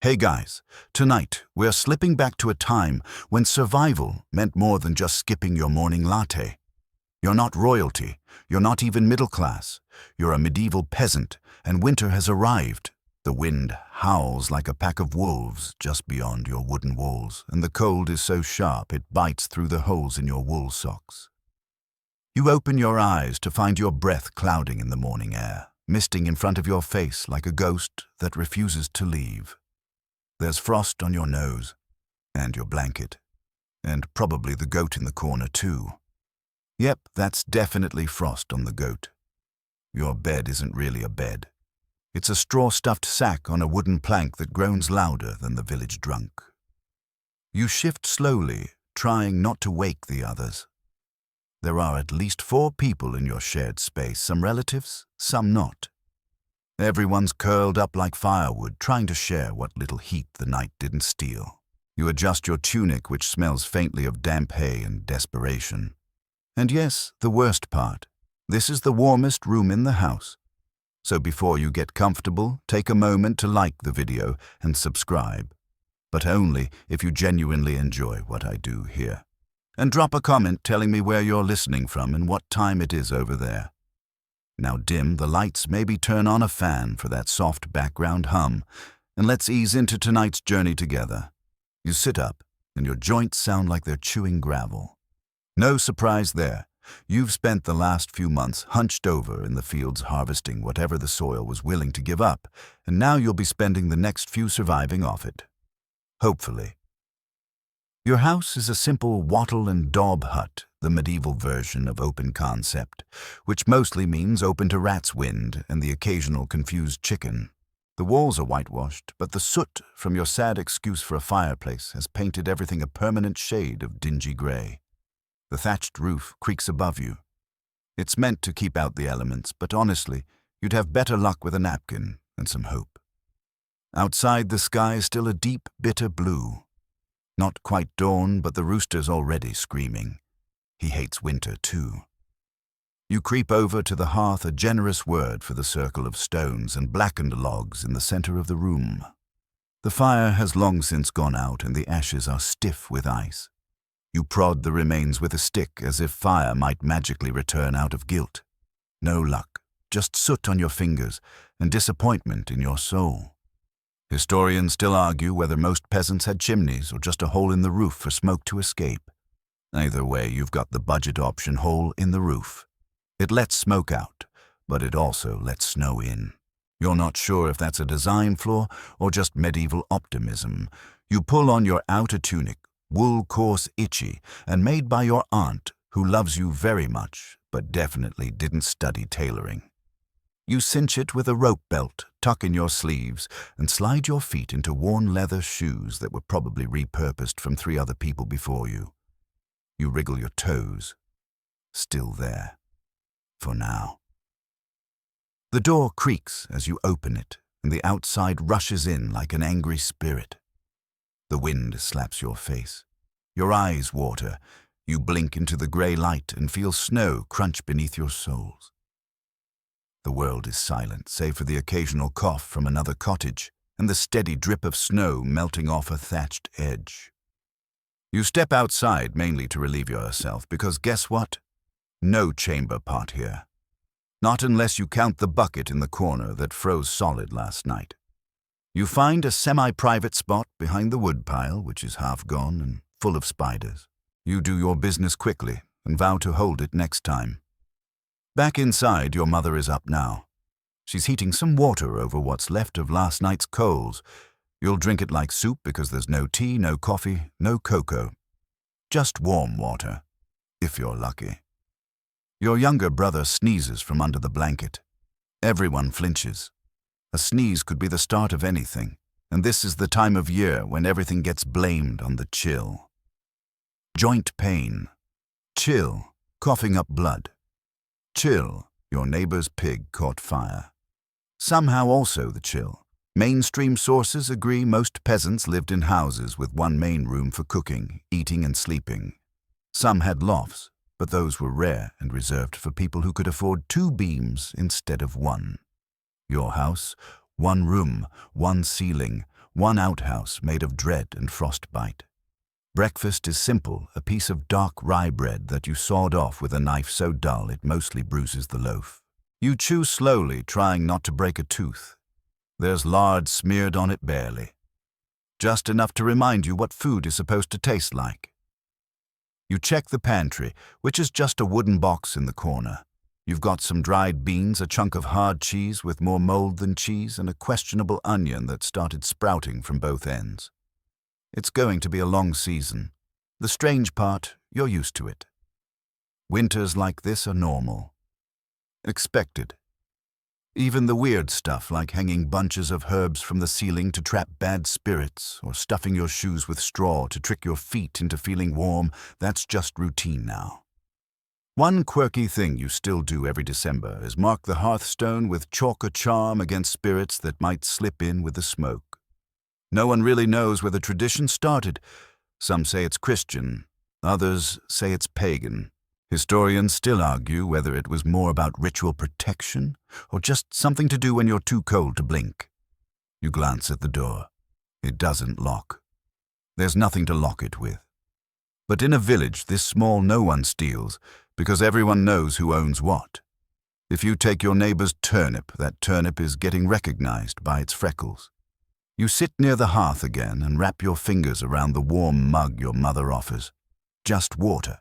Hey guys, tonight we're slipping back to a time when survival meant more than just skipping your morning latte. You're not royalty, you're not even middle class. You're a medieval peasant, and winter has arrived. The wind howls like a pack of wolves just beyond your wooden walls, and the cold is so sharp it bites through the holes in your wool socks. You open your eyes to find your breath clouding in the morning air, misting in front of your face like a ghost that refuses to leave. There's frost on your nose, and your blanket, and probably the goat in the corner too. Yep, that's definitely frost on the goat. Your bed isn't really a bed. It's a straw-stuffed sack on a wooden plank that groans louder than the village drunk. You shift slowly, trying not to wake the others. There are at least 4 people in your shared space, some relatives, some not. Everyone's curled up like firewood, trying to share what little heat the night didn't steal. You adjust your tunic, which smells faintly of damp hay and desperation. And yes, the worst part, this is the warmest room in the house. So before you get comfortable, take a moment to like the video and subscribe. But only if you genuinely enjoy what I do here. And drop a comment telling me where you're listening from and what time it is over there. Now dim the lights, maybe turn on a fan for that soft background hum, and let's ease into tonight's journey together. You sit up, and your joints sound like they're chewing gravel. No surprise there. You've spent the last few months hunched over in the fields harvesting whatever the soil was willing to give up, and now you'll be spending the next few surviving off it. Hopefully. Your house is a simple wattle and daub hut, the medieval version of open concept, which mostly means open to rat's wind and the occasional confused chicken. The walls are whitewashed, but the soot from your sad excuse for a fireplace has painted everything a permanent shade of dingy gray. The thatched roof creaks above you. It's meant to keep out the elements, but honestly, you'd have better luck with a napkin and some hope. Outside, the sky is still a deep, bitter blue. Not quite dawn, but the rooster's already screaming. He hates winter, too. You creep over to the hearth, a generous word for the circle of stones and blackened logs in the center of the room. The fire has long since gone out, and the ashes are stiff with ice. You prod the remains with a stick as if fire might magically return out of guilt. No luck, just soot on your fingers and disappointment in your soul. Historians still argue whether most peasants had chimneys or just a hole in the roof for smoke to escape. Either way, you've got the budget option hole in the roof. It lets smoke out, but it also lets snow in. You're not sure if that's a design flaw or just medieval optimism. You pull on your outer tunic, wool coarse itchy, and made by your aunt, who loves you very much, but definitely didn't study tailoring. You cinch it with a rope belt, tuck in your sleeves, and slide your feet into worn leather shoes that were probably repurposed from 3 other people before you. You wriggle your toes. Still there. For now. The door creaks as you open it, and the outside rushes in like an angry spirit. The wind slaps your face. Your eyes water. You blink into the gray light and feel snow crunch beneath your soles. The world is silent, save for the occasional cough from another cottage and the steady drip of snow melting off a thatched edge. You step outside mainly to relieve yourself because guess what? No chamber pot here. Not unless you count the bucket in the corner that froze solid last night. You find a semi-private spot behind the woodpile, which is half gone and full of spiders. You do your business quickly and vow to hold it next time. Back inside, your mother is up now. She's heating some water over what's left of last night's coals. You'll drink it like soup because there's no tea, no coffee, no cocoa. Just warm water, if you're lucky. Your younger brother sneezes from under the blanket. Everyone flinches. A sneeze could be the start of anything, and this is the time of year when everything gets blamed on the chill. Joint pain. Chill, coughing up blood. Chill, your neighbor's pig caught fire. Somehow also the chill. Mainstream sources agree most peasants lived in houses with one main room for cooking, eating and sleeping. Some had lofts, but those were rare and reserved for people who could afford 2 beams instead of 1. Your house, 1 room, 1 ceiling, one outhouse made of dread and frostbite. Breakfast is simple, a piece of dark rye bread that you sawed off with a knife so dull it mostly bruises the loaf. You chew slowly, trying not to break a tooth. There's lard smeared on it barely, just enough to remind you what food is supposed to taste like. You check the pantry, which is just a wooden box in the corner. You've got some dried beans, a chunk of hard cheese with more mold than cheese, and a questionable onion that started sprouting from both ends. It's going to be a long season. The strange part, you're used to it. Winters like this are normal. Expected. Even the weird stuff like hanging bunches of herbs from the ceiling to trap bad spirits, or stuffing your shoes with straw to trick your feet into feeling warm, that's just routine now. One quirky thing you still do every December is mark the hearthstone with chalk or charm against spirits that might slip in with the smoke. No one really knows where the tradition started. Some say it's Christian, others say it's pagan. Historians still argue whether it was more about ritual protection or just something to do when you're too cold to blink. You glance at the door. It doesn't lock. There's nothing to lock it with. But in a village this small, no one steals, because everyone knows who owns what. If you take your neighbor's turnip, that turnip is getting recognized by its freckles. You sit near the hearth again and wrap your fingers around the warm mug your mother offers. Just water.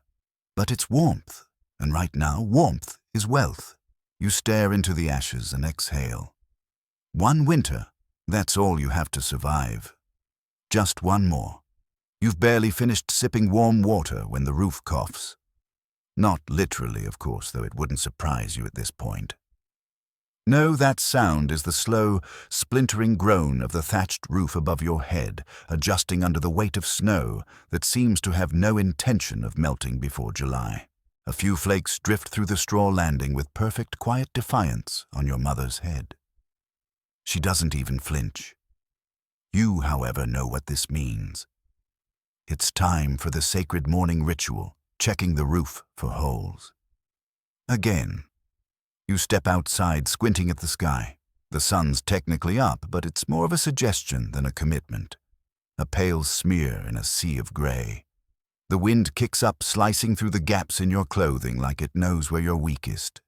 But it's warmth, and right now, warmth is wealth. You stare into the ashes and exhale. One winter, that's all you have to survive. Just one more. You've barely finished sipping warm water when the roof coughs. Not literally, of course, though it wouldn't surprise you at this point. No, that sound is the slow, splintering groan of the thatched roof above your head, adjusting under the weight of snow that seems to have no intention of melting before July. A few flakes drift through the straw landing with perfect, quiet defiance on your mother's head. She doesn't even flinch. You, however, know what this means. It's time for the sacred morning ritual, checking the roof for holes. Again. You step outside, squinting at the sky. The sun's technically up, but it's more of a suggestion than a commitment. A pale smear in a sea of gray. The wind kicks up, slicing through the gaps in your clothing like it knows where you're weakest.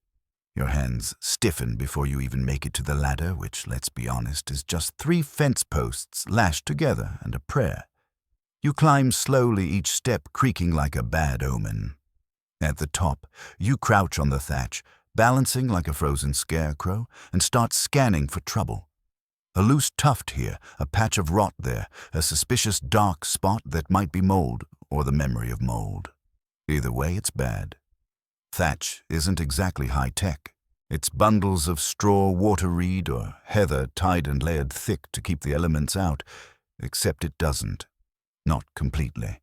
Your hands stiffen before you even make it to the ladder, which, let's be honest, is just 3 fence posts lashed together and a prayer. You climb slowly, each step creaking like a bad omen. At the top, you crouch on the thatch, balancing like a frozen scarecrow, and start scanning for trouble. A loose tuft here, a patch of rot there, a suspicious dark spot that might be mold or the memory of mold. Either way, it's bad. Thatch isn't exactly high-tech. It's bundles of straw, water reed, or heather tied and layered thick to keep the elements out, except it doesn't. Not completely.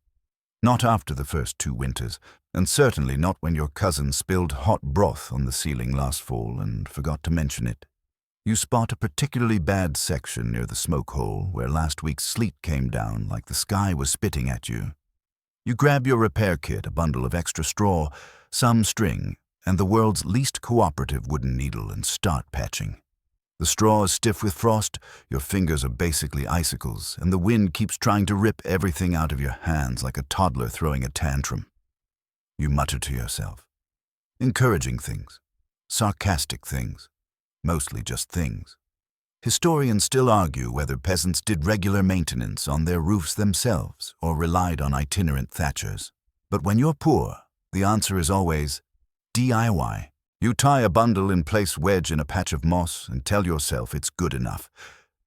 Not after the first 2 winters, and certainly not when your cousin spilled hot broth on the ceiling last fall and forgot to mention it. You spot a particularly bad section near the smoke hole where last week's sleet came down like the sky was spitting at you. You grab your repair kit, a bundle of extra straw, some string, and the world's least cooperative wooden needle and start patching. The straw is stiff with frost, your fingers are basically icicles, and the wind keeps trying to rip everything out of your hands like a toddler throwing a tantrum. You mutter to yourself. Encouraging things. Sarcastic things. Mostly just things. Historians still argue whether peasants did regular maintenance on their roofs themselves or relied on itinerant thatchers. But when you're poor, the answer is always DIY. You tie a bundle in place wedge in a patch of moss and tell yourself it's good enough,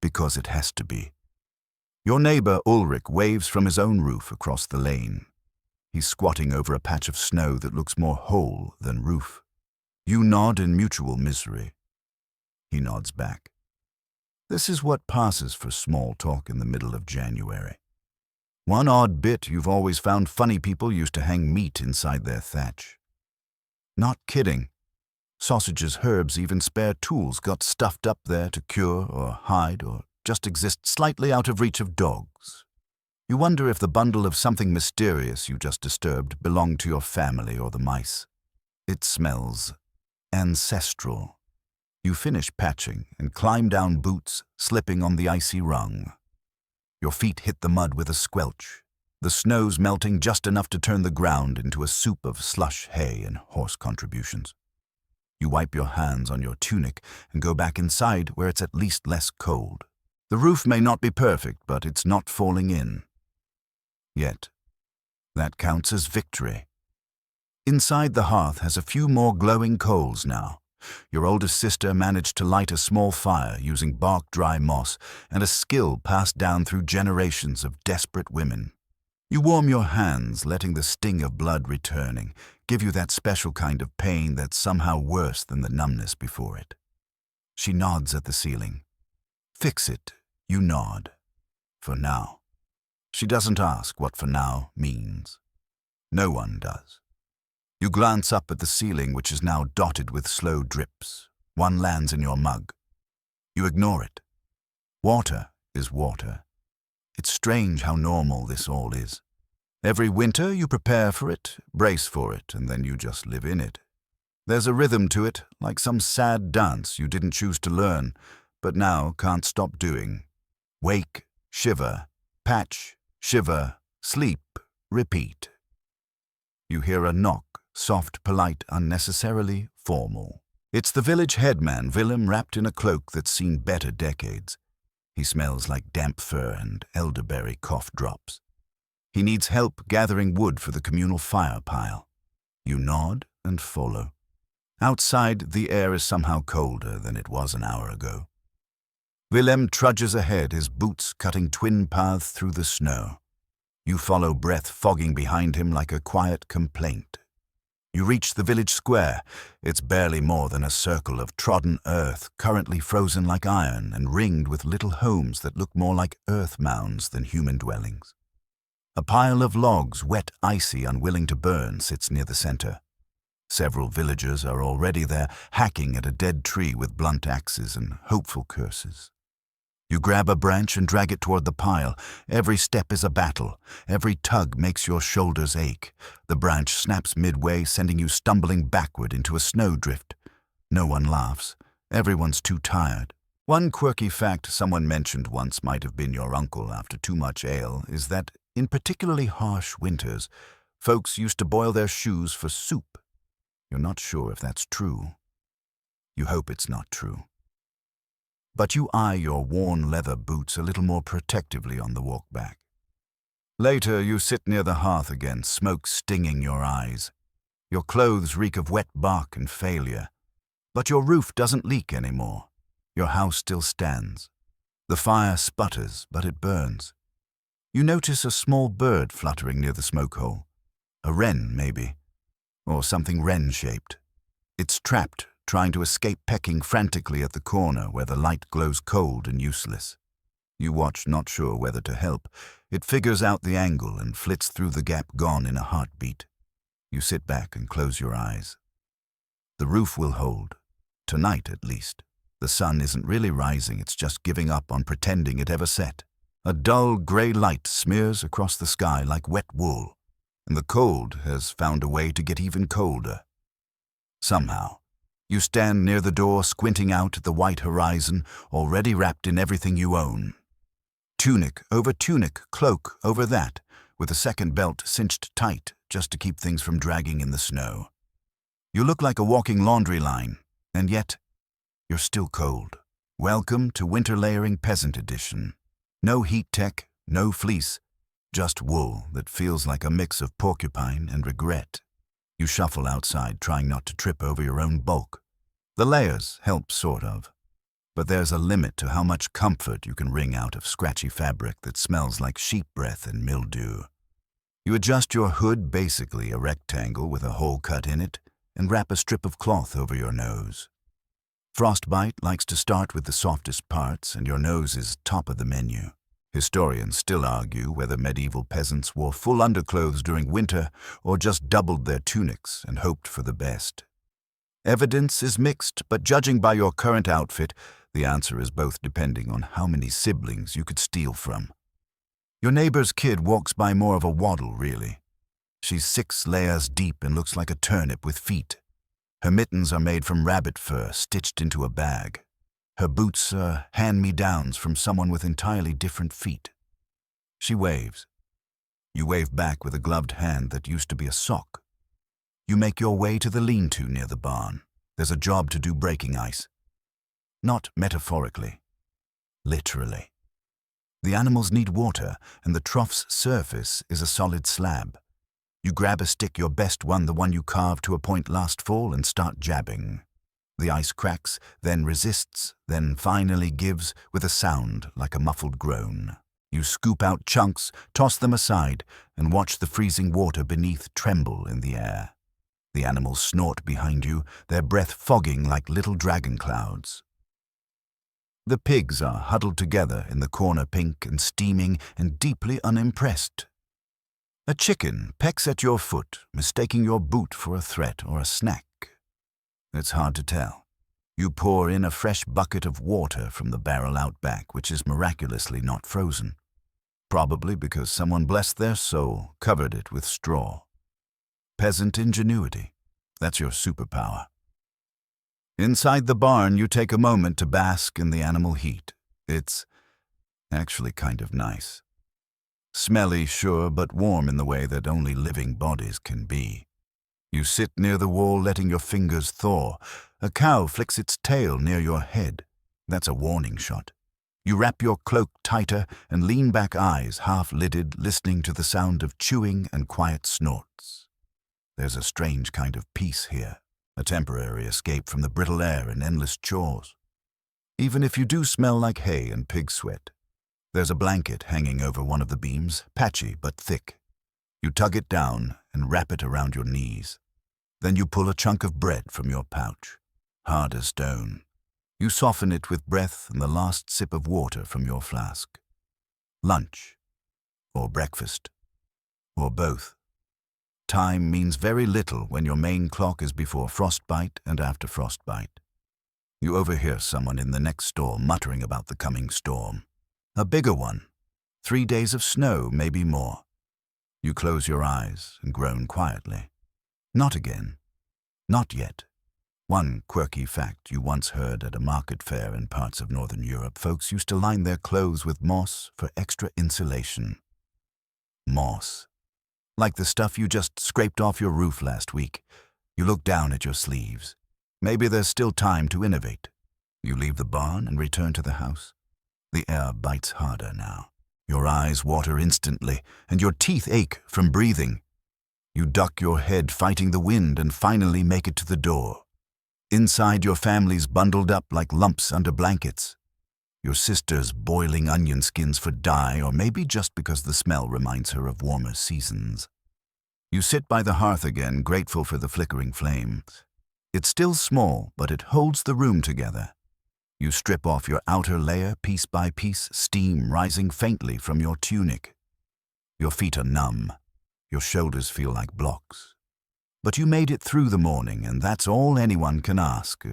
because it has to be. Your neighbor Ulrich waves from his own roof across the lane. He's squatting over a patch of snow that looks more hole than roof. You nod in mutual misery. He nods back. This is what passes for small talk in the middle of January. One odd bit, you've always found funny people used to hang meat inside their thatch. Not kidding. Sausages, herbs, even spare tools got stuffed up there to cure or hide or just exist slightly out of reach of dogs. You wonder if the bundle of something mysterious you just disturbed belonged to your family or the mice. It smells ancestral. You finish patching and climb down boots, slipping on the icy rung. Your feet hit the mud with a squelch, the snows melting just enough to turn the ground into a soup of slush, hay, and horse contributions. You wipe your hands on your tunic and go back inside where it's at least less cold. The roof may not be perfect, but it's not falling in. Yet, that counts as victory. Inside the hearth has a few more glowing coals now. Your oldest sister managed to light a small fire using bark-dry moss and a skill passed down through generations of desperate women. You warm your hands, letting the sting of blood returning give you that special kind of pain that's somehow worse than the numbness before it. She nods at the ceiling. Fix it, you nod. For now. She doesn't ask what for now means. No one does. You glance up at the ceiling, which is now dotted with slow drips. One lands in your mug. You ignore it. Water is water. It's strange how normal this all is. Every winter you prepare for it, brace for it, and then you just live in it. There's a rhythm to it, like some sad dance you didn't choose to learn, but now can't stop doing. Wake, shiver, patch, shiver, sleep, repeat. You hear a knock. Soft, polite, unnecessarily formal. It's the village headman, Willem, wrapped in a cloak that's seen better decades. He smells like damp fur and elderberry cough drops. He needs help gathering wood for the communal fire pile. You nod and follow. Outside, the air is somehow colder than it was an hour ago. Willem trudges ahead, his boots cutting twin paths through the snow. You follow, breath fogging behind him like a quiet complaint. You reach the village square. It's barely more than a circle of trodden earth, currently frozen like iron and ringed with little homes that look more like earth mounds than human dwellings. A pile of logs, wet, icy, unwilling to burn, sits near the center. Several villagers are already there, hacking at a dead tree with blunt axes and hopeful curses. You grab a branch and drag it toward the pile. Every step is a battle. Every tug makes your shoulders ache. The branch snaps midway, sending you stumbling backward into a snowdrift. No one laughs. Everyone's too tired. One quirky fact someone mentioned once might have been your uncle after too much ale is that, in particularly harsh winters, folks used to boil their shoes for soup. You're not sure if that's true. You hope it's not true. But you eye your worn leather boots a little more protectively on the walk back. Later, you sit near the hearth again, smoke stinging your eyes. Your clothes reek of wet bark and failure. But your roof doesn't leak anymore. Your house still stands. The fire sputters, but it burns. You notice a small bird fluttering near the smoke hole. A wren, maybe. Or something wren-shaped. It's trapped, trying to escape, pecking frantically at the corner where the light glows cold and useless. You watch, not sure whether to help. It figures out the angle and flits through the gap, gone in a heartbeat. You sit back and close your eyes. The roof will hold. Tonight, at least. The sun isn't really rising, it's just giving up on pretending it ever set. A dull grey light smears across the sky like wet wool, and the cold has found a way to get even colder. Somehow. You stand near the door, squinting out at the white horizon, already wrapped in everything you own. Tunic over tunic, cloak over that, with a second belt cinched tight just to keep things from dragging in the snow. You look like a walking laundry line, and yet you're still cold. Welcome to Winter Layering Peasant Edition. No heat tech, no fleece, just wool that feels like a mix of porcupine and regret. You shuffle outside, trying not to trip over your own bulk. The layers help, sort of. But there's a limit to how much comfort you can wring out of scratchy fabric that smells like sheep breath and mildew. You adjust your hood, basically a rectangle with a hole cut in it, and wrap a strip of cloth over your nose. Frostbite likes to start with the softest parts, and your nose is top of the menu. Historians still argue whether medieval peasants wore full underclothes during winter or just doubled their tunics and hoped for the best. Evidence is mixed, but judging by your current outfit, the answer is both, depending on how many siblings you could steal from. Your neighbor's kid walks by more of a waddle, really. She's 6 layers deep and looks like a turnip with feet. Her mittens are made from rabbit fur, stitched into a bag. Her boots are hand-me-downs from someone with entirely different feet. She waves. You wave back with a gloved hand that used to be a sock. You make your way to the lean-to near the barn. There's a job to do breaking ice. Not metaphorically, literally. The animals need water, and the trough's surface is a solid slab. You grab a stick, your best one, the one you carved to a point last fall, and start jabbing. The ice cracks, then resists, then finally gives with a sound like a muffled groan. You scoop out chunks, toss them aside, and watch the freezing water beneath tremble in the air. The animals snort behind you, their breath fogging like little dragon clouds. The pigs are huddled together in the corner, pink and steaming and deeply unimpressed. A chicken pecks at your foot, mistaking your boot for a threat or a snack. It's hard to tell. You pour in a fresh bucket of water from the barrel out back, which is miraculously not frozen. Probably because someone, blessed their soul, covered it with straw. Peasant ingenuity. That's your superpower. Inside the barn, you take a moment to bask in the animal heat. It's actually kind of nice. Smelly, sure, but warm in the way that only living bodies can be. You sit near the wall, letting your fingers thaw. A cow flicks its tail near your head. That's a warning shot. You wrap your cloak tighter and lean back, eyes half-lidded, listening to the sound of chewing and quiet snorts. There's a strange kind of peace here. A temporary escape from the brittle air and endless chores. Even if you do smell like hay and pig sweat, there's a blanket hanging over one of the beams, patchy but thick. You tug it down and wrap it around your knees. Then you pull a chunk of bread from your pouch, hard as stone. You soften it with breath and the last sip of water from your flask. Lunch, or breakfast, or both. Time means very little when your main clock is before frostbite and after frostbite. You overhear someone in the next stall muttering about the coming storm. A bigger one. 3 days of snow, maybe more. You close your eyes and groan quietly. Not again. Not yet. One quirky fact you once heard at a market fair in parts of Northern Europe: folks used to line their clothes with moss for extra insulation. Moss. Like the stuff you just scraped off your roof last week. You look down at your sleeves. Maybe there's still time to innovate. You leave the barn and return to the house. The air bites harder now. Your eyes water instantly, and your teeth ache from breathing. You duck your head, fighting the wind, and finally make it to the door. Inside, your family's bundled up like lumps under blankets. Your sister's boiling onion skins for dye, or maybe just because the smell reminds her of warmer seasons. You sit by the hearth again, grateful for the flickering flame. It's still small, but it holds the room together. You strip off your outer layer, piece by piece, steam rising faintly from your tunic. Your feet are numb. Your shoulders feel like blocks. But you made it through the morning, and that's all anyone can ask.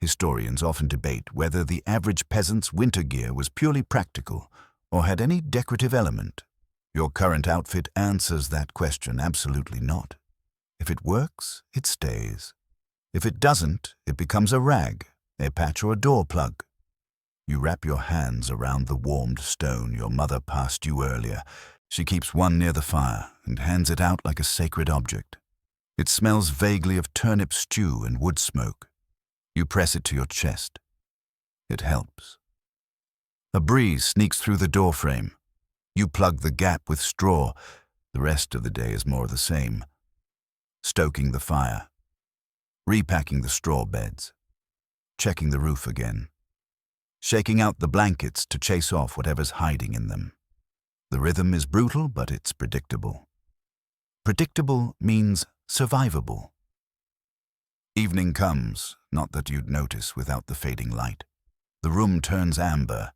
Historians often debate whether the average peasant's winter gear was purely practical or had any decorative element. Your current outfit answers that question. Absolutely not. If it works, it stays. If it doesn't, it becomes a rag, a patch, or a door plug. You wrap your hands around the warmed stone your mother passed you earlier. She keeps one near the fire and hands it out like a sacred object. It smells vaguely of turnip stew and wood smoke. You press it to your chest. It helps. A breeze sneaks through the doorframe. You plug the gap with straw. The rest of the day is more of the same. Stoking the fire. Repacking the straw beds. Checking the roof again. Shaking out the blankets to chase off whatever's hiding in them. The rhythm is brutal, but it's predictable. Predictable means survivable. Evening comes, not that you'd notice without the fading light. The room turns amber.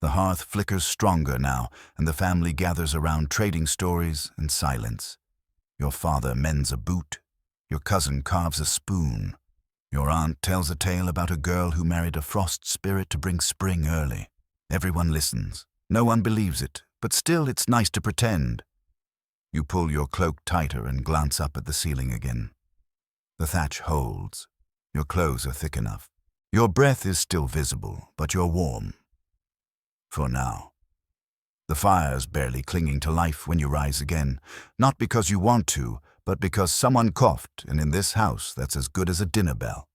The hearth flickers stronger now, and the family gathers around, trading stories and silence. Your father mends a boot. Your cousin carves a spoon. Your aunt tells a tale about a girl who married a frost spirit to bring spring early. Everyone listens. No one believes it, but still it's nice to pretend. You pull your cloak tighter and glance up at the ceiling again. The thatch holds. Your clothes are thick enough. Your breath is still visible, but you're warm. For now. The fire's barely clinging to life when you rise again, not because you want to, but because someone coughed, and in this house that's as good as a dinner bell.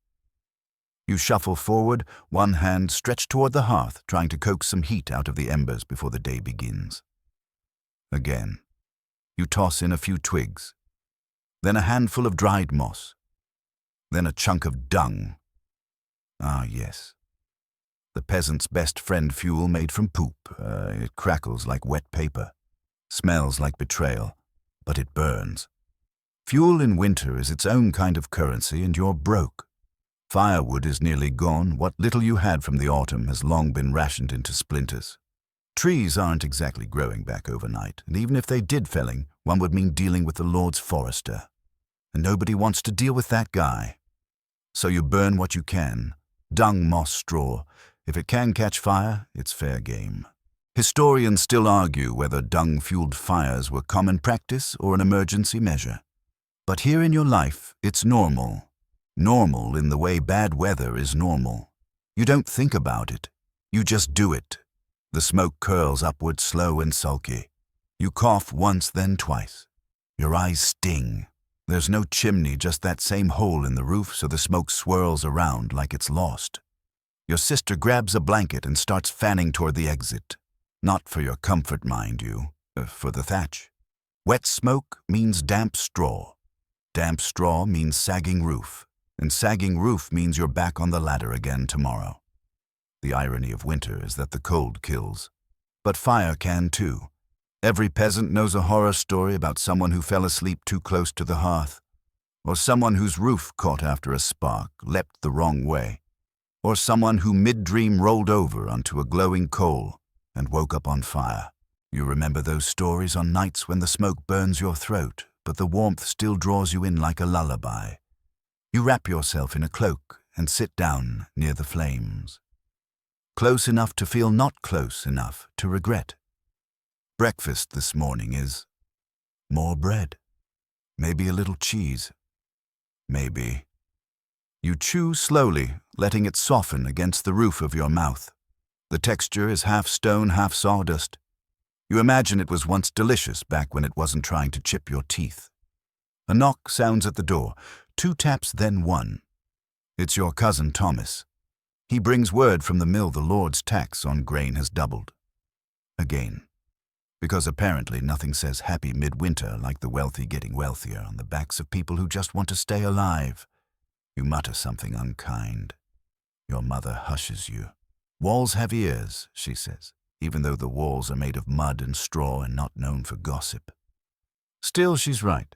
You shuffle forward, one hand stretched toward the hearth, trying to coax some heat out of the embers before the day begins. Again, you toss in a few twigs, then a handful of dried moss, then a chunk of dung. Ah, yes. The peasant's best friend fuel made from poop. It crackles like wet paper, smells like betrayal, but it burns. Fuel in winter is its own kind of currency, and you're broke. Firewood is nearly gone. What little you had from the autumn has long been rationed into splinters. Trees aren't exactly growing back overnight, and even if they did felling, one would mean dealing with the Lord's forester. And nobody wants to deal with that guy. So you burn what you can. Dung, moss, straw. If it can catch fire, it's fair game. Historians still argue whether dung-fueled fires were common practice or an emergency measure. But here in your life, it's normal. Normal in the way bad weather is normal. You don't think about it. You just do it. The smoke curls upward, slow and sulky. You cough once, then twice. Your eyes sting. There's no chimney, just that same hole in the roof, so the smoke swirls around like it's lost. Your sister grabs a blanket and starts fanning toward the exit. Not for your comfort, mind you, for the thatch. Wet smoke means damp straw. Damp straw means sagging roof. And sagging roof means you're back on the ladder again tomorrow. The irony of winter is that the cold kills. But fire can too. Every peasant knows a horror story about someone who fell asleep too close to the hearth, or someone whose roof caught after a spark, leapt the wrong way, or someone who mid-dream rolled over onto a glowing coal and woke up on fire. You remember those stories on nights when the smoke burns your throat, but the warmth still draws you in like a lullaby. You wrap yourself in a cloak and sit down near the flames. Close enough to feel not close enough to regret. Breakfast this morning is more bread. Maybe a little cheese. Maybe. You chew slowly, letting it soften against the roof of your mouth. The texture is half stone, half sawdust. You imagine it was once delicious back when it wasn't trying to chip your teeth. A knock sounds at the door. 2 taps, then 1. It's your cousin Thomas. He brings word from the mill the Lord's tax on grain has doubled. Again. Because apparently nothing says happy midwinter like the wealthy getting wealthier on the backs of people who just want to stay alive. You mutter something unkind. Your mother hushes you. Walls have ears, she says, even though the walls are made of mud and straw and not known for gossip. Still, she's right.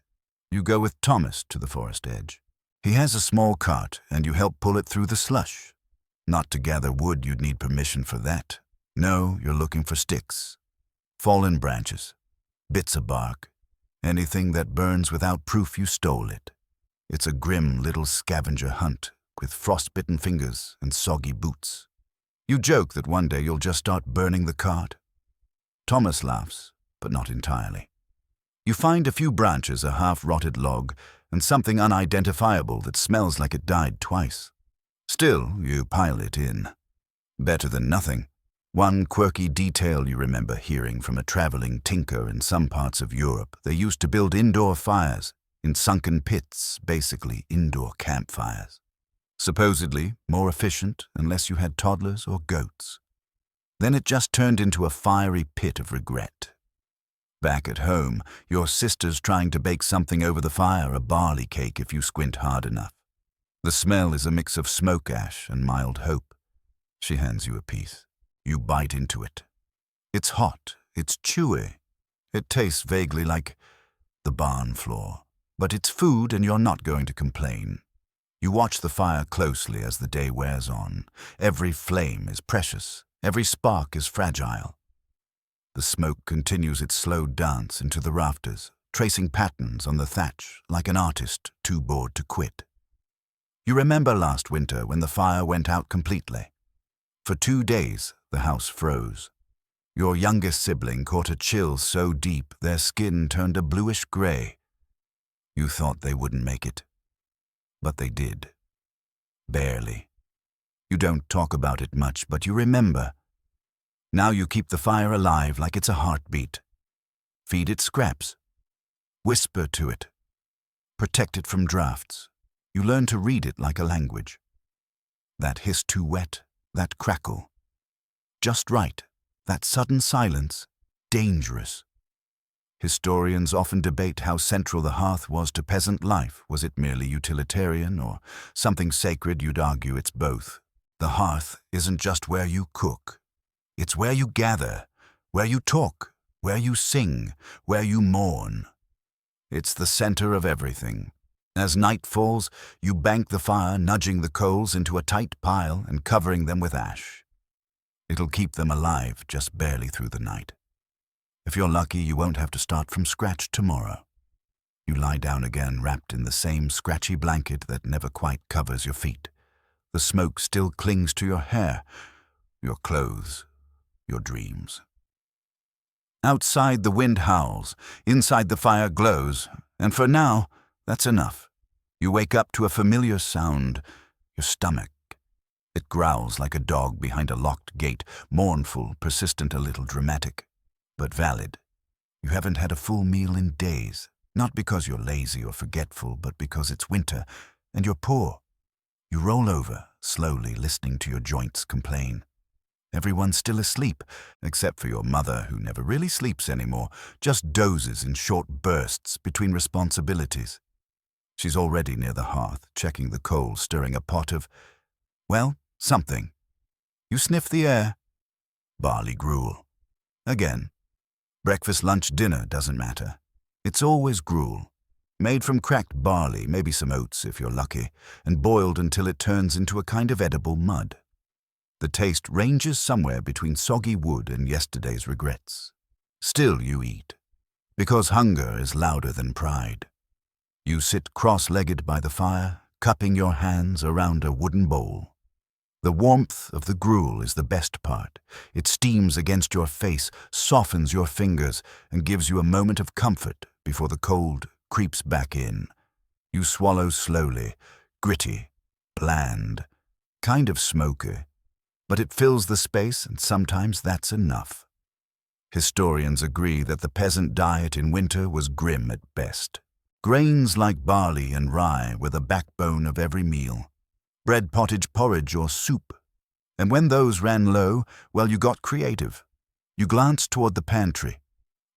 You go with Thomas to the forest edge. He has a small cart, and you help pull it through the slush. Not to gather wood, you'd need permission for that. No, you're looking for sticks. Fallen branches. Bits of bark. Anything that burns without proof you stole it. It's a grim little scavenger hunt, with frostbitten fingers and soggy boots. You joke that one day you'll just start burning the cart. Thomas laughs, but not entirely. You find a few branches, a half-rotted log, and something unidentifiable that smells like it died twice. Still, you pile it in. Better than nothing. One quirky detail you remember hearing from a traveling tinker in some parts of Europe. They used to build indoor fires in sunken pits, basically indoor campfires. Supposedly more efficient unless you had toddlers or goats. Then it just turned into a fiery pit of regret. Back at home, your sister's trying to bake something over the fire, a barley cake if you squint hard enough. The smell is a mix of smoke ash and mild hope. She hands you a piece. You bite into it. It's hot, it's chewy. It tastes vaguely like the barn floor. But it's food and you're not going to complain. You watch the fire closely as the day wears on. Every flame is precious. Every spark is fragile. The smoke continues its slow dance into the rafters, tracing patterns on the thatch like an artist too bored to quit. You remember last winter when the fire went out completely. For 2 days, the house froze. Your youngest sibling caught a chill so deep their skin turned a bluish gray. You thought they wouldn't make it. But they did. Barely. You don't talk about it much, but you remember. Now you keep the fire alive like it's a heartbeat. Feed it scraps. Whisper to it. Protect it from drafts. You learn to read it like a language. That hiss too wet, that crackle. Just right, that sudden silence, dangerous. Historians often debate how central the hearth was to peasant life. Was it merely utilitarian or something sacred? You'd argue it's both. The hearth isn't just where you cook. It's where you gather, where you talk, where you sing, where you mourn. It's the center of everything. As night falls, you bank the fire, nudging the coals into a tight pile and covering them with ash. It'll keep them alive just barely through the night. If you're lucky, you won't have to start from scratch tomorrow. You lie down again, wrapped in the same scratchy blanket that never quite covers your feet. The smoke still clings to your hair, your clothes, your dreams. Outside, the wind howls. Inside, the fire glows. And for now, that's enough. You wake up to a familiar sound, your stomach. It growls like a dog behind a locked gate, mournful, persistent, a little dramatic, but valid. You haven't had a full meal in days, not because you're lazy or forgetful, but because it's winter, and you're poor. You roll over, slowly, listening to your joints complain. Everyone's still asleep, except for your mother, who never really sleeps anymore, just dozes in short bursts between responsibilities. She's already near the hearth, checking the coals, stirring a pot of, well, something. You sniff the air. Barley gruel. Again. Breakfast, lunch, dinner, doesn't matter. It's always gruel. Made from cracked barley, maybe some oats if you're lucky, and boiled until it turns into a kind of edible mud. The taste ranges somewhere between soggy wood and yesterday's regrets. Still you eat, because hunger is louder than pride. You sit cross-legged by the fire, cupping your hands around a wooden bowl. The warmth of the gruel is the best part. It steams against your face, softens your fingers, and gives you a moment of comfort before the cold creeps back in. You swallow slowly, gritty, bland, kind of smoky, but it fills the space, and sometimes that's enough. Historians agree that the peasant diet in winter was grim at best. Grains like barley and rye were the backbone of every meal. Bread, pottage, porridge, or soup. And when those ran low, well, you got creative. You glanced toward the pantry.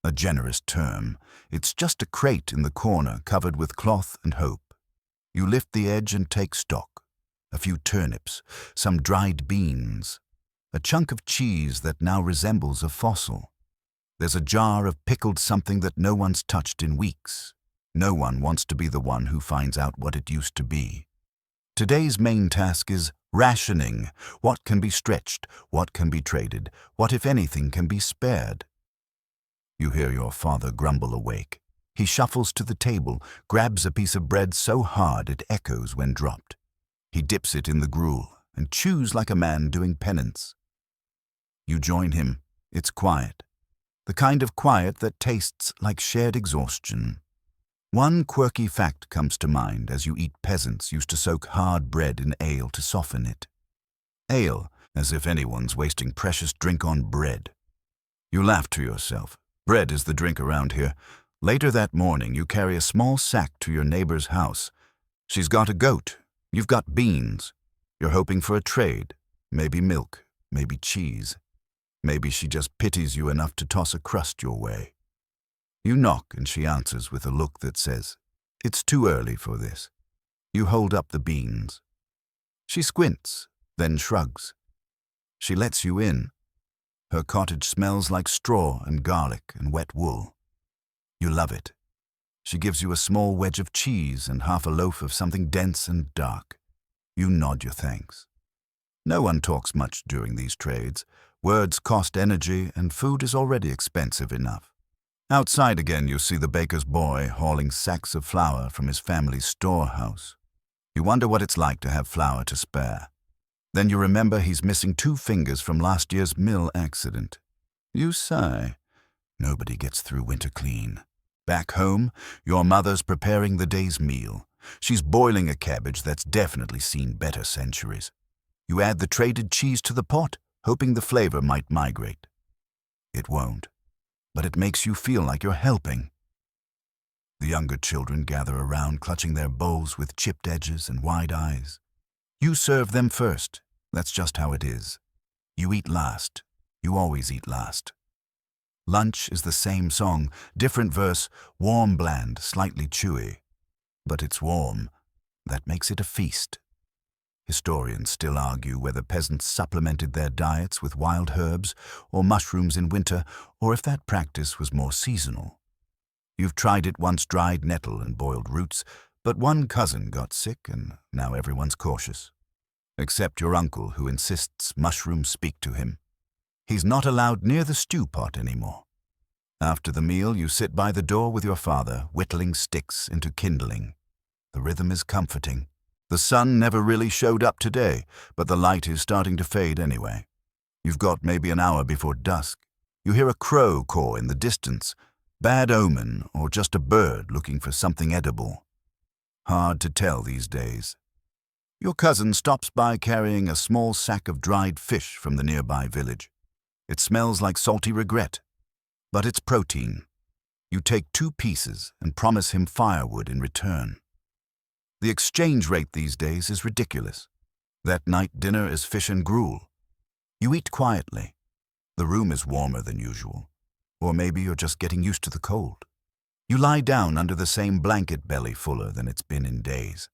A generous term. It's just a crate in the corner covered with cloth and hope. You lift the edge and take stock. A few turnips, some dried beans, a chunk of cheese that now resembles a fossil. There's a jar of pickled something that no one's touched in weeks. No one wants to be the one who finds out what it used to be. Today's main task is rationing. What can be stretched? What can be traded? What, if anything, can be spared? You hear your father grumble awake. He shuffles to the table, grabs a piece of bread so hard it echoes when dropped. He dips it in the gruel and chews like a man doing penance. You join him. It's quiet. The kind of quiet that tastes like shared exhaustion. One quirky fact comes to mind as you eat. Peasants used to soak hard bread in ale to soften it. Ale, as if anyone's wasting precious drink on bread. You laugh to yourself. Bread is the drink around here. Later that morning, you carry a small sack to your neighbor's house. She's got a goat. You've got beans. You're hoping for a trade. Maybe milk, maybe cheese. Maybe she just pities you enough to toss a crust your way. You knock and she answers with a look that says, "It's too early for this." You hold up the beans. She squints, then shrugs. She lets you in. Her cottage smells like straw and garlic and wet wool. You love it. She gives you a small wedge of cheese and half a loaf of something dense and dark. You nod your thanks. No one talks much during these trades. Words cost energy, and food is already expensive enough. Outside again, you see the baker's boy hauling sacks of flour from his family's storehouse. You wonder what it's like to have flour to spare. Then you remember he's missing 2 fingers from last year's mill accident. You sigh. Nobody gets through winter clean. Back home, your mother's preparing the day's meal. She's boiling a cabbage that's definitely seen better centuries. You add the traded cheese to the pot. hoping the flavor might migrate. It won't, but it makes you feel like you're helping. The younger children gather around, clutching their bowls with chipped edges and wide eyes. You serve them first. That's just how it is. You eat last. You always eat last. Lunch is the same song, different verse, warm, bland, slightly chewy. But it's warm. That makes it a feast. Historians still argue whether peasants supplemented their diets with wild herbs or mushrooms in winter, or if that practice was more seasonal. You've tried it once, dried nettle and boiled roots, but one cousin got sick and now everyone's cautious. Except your uncle, who insists mushrooms speak to him. He's not allowed near the stew pot anymore. After the meal, you sit by the door with your father, whittling sticks into kindling. The rhythm is comforting. The sun never really showed up today, but the light is starting to fade anyway. You've got maybe an hour before dusk. You hear a crow caw in the distance, bad omen or just a bird looking for something edible. Hard to tell these days. Your cousin stops by carrying a small sack of dried fish from the nearby village. It smells like salty regret, but it's protein. You take 2 pieces and promise him firewood in return. The exchange rate these days is ridiculous. That night dinner is fish and gruel. You eat quietly. The room is warmer than usual. Or maybe you're just getting used to the cold. You lie down under the same blanket, belly fuller than it's been in days.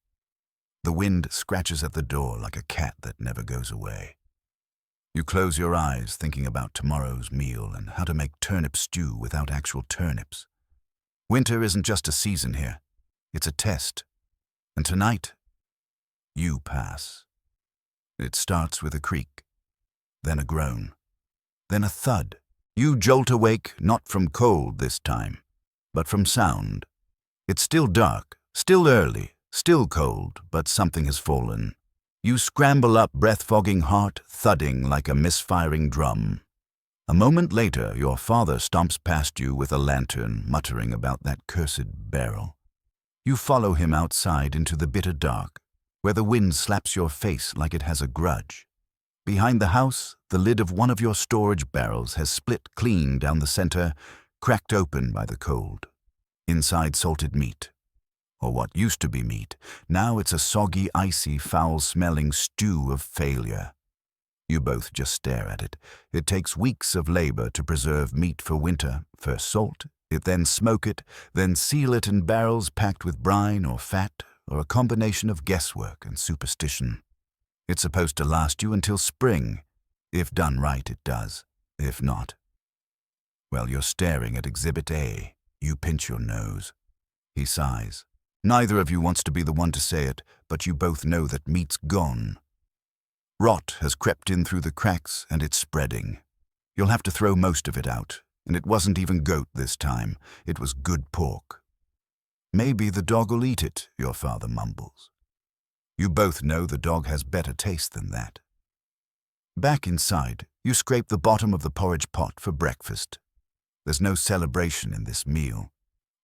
The wind scratches at the door like a cat that never goes away. You close your eyes thinking about tomorrow's meal and how to make turnip stew without actual turnips. Winter isn't just a season here. It's a test. And tonight, you pass. It starts with a creak, then a groan, then a thud. You jolt awake, not from cold this time, but from sound. It's still dark, still early, still cold, but something has fallen. You scramble up, breath-fogging, heart thudding like a misfiring drum. A moment later, your father stomps past you with a lantern, muttering about that cursed barrel. You follow him outside into the bitter dark, where the wind slaps your face like it has a grudge. Behind the house, the lid of one of your storage barrels has split clean down the center, cracked open by the cold. Inside salted meat. Or what used to be meat. Now it's a soggy, icy, foul-smelling stew of failure. You both just stare at it. It takes weeks of labor to preserve meat for winter. First salt it, then smoke it, then seal it in barrels packed with brine or fat, or a combination of guesswork and superstition. It's supposed to last you until spring. If done right, it does. If not, well, you're staring at Exhibit A. You pinch your nose. He sighs. Neither of you wants to be the one to say it, but you both know that meat's gone. Rot has crept in through the cracks, and it's spreading. You'll have to throw most of it out, and it wasn't even goat this time. It was good pork. Maybe the dog will eat it, your father mumbles. You both know the dog has better taste than that. Back inside, you scrape the bottom of the porridge pot for breakfast. There's no celebration in this meal,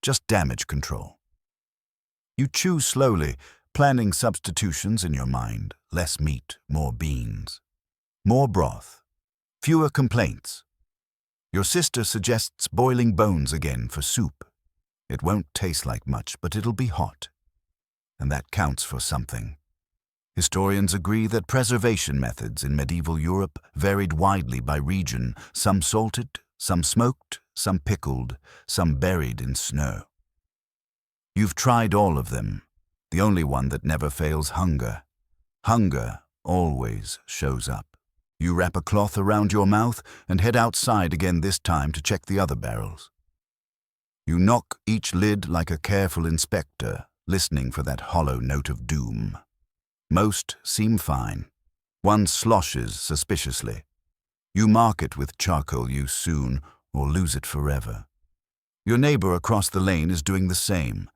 just damage control. You chew slowly, planning substitutions in your mind. Less meat, more beans. More broth. Fewer complaints. Your sister suggests boiling bones again for soup. It won't taste like much, but it'll be hot. And that counts for something. Historians agree that preservation methods in medieval Europe varied widely by region, some salted, some smoked, some pickled, some buried in snow. You've tried all of them. The only one that never fails: hunger. Hunger always shows up. You wrap a cloth around your mouth and head outside again, this time to check the other barrels. You knock each lid like a careful inspector, listening for that hollow note of doom. Most seem fine. One sloshes suspiciously. You mark it with charcoal use soon, or lose it forever. Your neighbor across the lane is doing the same.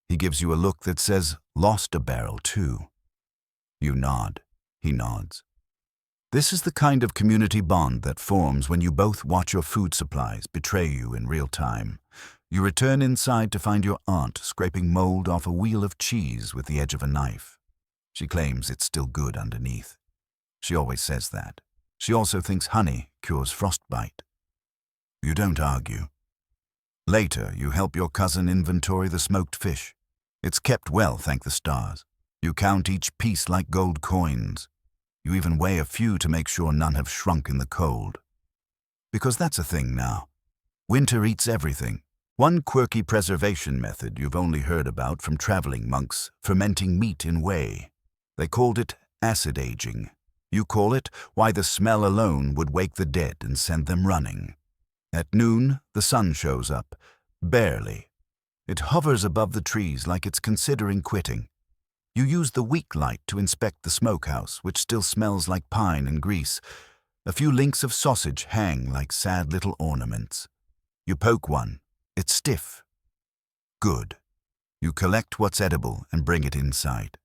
He gives you a look that says, "Lost a barrel too." You nod. He nods. This is the kind of community bond that forms when you both watch your food supplies betray you in real time. You return inside to find your aunt scraping mold off a wheel of cheese with the edge of a knife. She claims it's still good underneath. She always says that. She also thinks honey cures frostbite. You don't argue. Later, you help your cousin inventory the smoked fish. It's kept well, thank the stars. You count each piece like gold coins. You even weigh a few to make sure none have shrunk in the cold. Because that's a thing now. Winter eats everything. One quirky preservation method you've only heard about from traveling monks, fermenting meat in whey. They called it acid aging. You call it why the smell alone would wake the dead and send them running. At noon, the sun shows up. Barely. It hovers above the trees like it's considering quitting. You use the weak light to inspect the smokehouse, which still smells like pine and grease. A few links of sausage hang like sad little ornaments. You poke one. It's stiff. Good. You collect what's edible and bring it inside.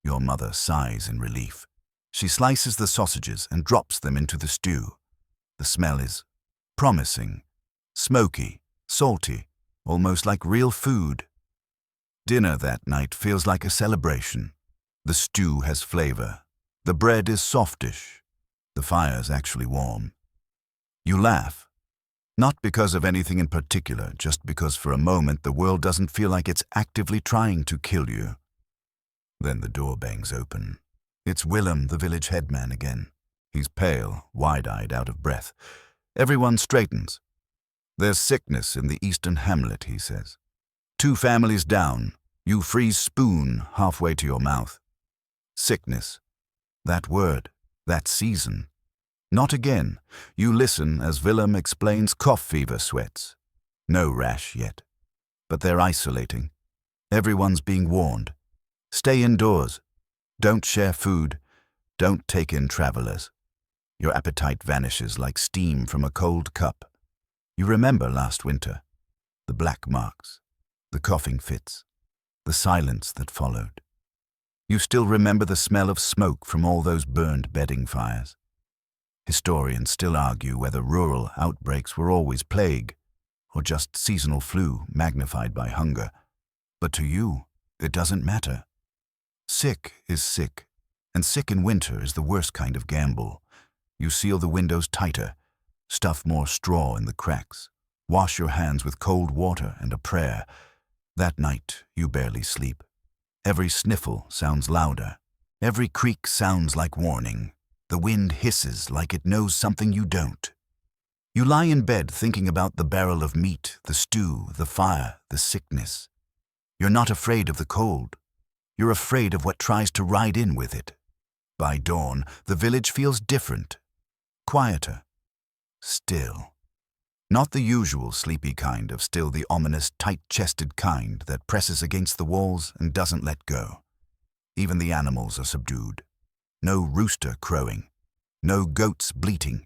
Your mother sighs in relief. She slices the sausages and drops them into the stew. The smell is promising, smoky, salty, almost like real food. Dinner that night feels like a celebration. The stew has flavor. The bread is softish. The fire's actually warm. You laugh. Not because of anything in particular, just because for a moment the world doesn't feel like it's actively trying to kill you. Then the door bangs open. It's Willem, the village headman again. He's pale, wide-eyed, out of breath. Everyone straightens. There's sickness in the eastern hamlet, he says. 2 families down. You freeze spoon halfway to your mouth. Sickness. That word. That season. Not again. You listen as Willem explains cough fever sweats. No rash yet. But they're isolating. Everyone's being warned. Stay indoors. Don't share food. Don't take in travelers. Your appetite vanishes like steam from a cold cup. You remember last winter. The black marks. The coughing fits. The silence that followed. You still remember the smell of smoke from all those burned bedding fires. Historians still argue whether rural outbreaks were always plague, or just seasonal flu magnified by hunger. But to you, it doesn't matter. Sick is sick, and sick in winter is the worst kind of gamble. You seal the windows tighter, stuff more straw in the cracks, wash your hands with cold water and a prayer. That night, you barely sleep. Every sniffle sounds louder. Every creak sounds like warning. The wind hisses like it knows something you don't. You lie in bed thinking about the barrel of meat, the stew, the fire, the sickness. You're not afraid of the cold. You're afraid of what tries to ride in with it. By dawn, the village feels different. Quieter. Still. Not the usual sleepy kind of still, the ominous, tight-chested kind that presses against the walls and doesn't let go. Even the animals are subdued. No rooster crowing. No goats bleating.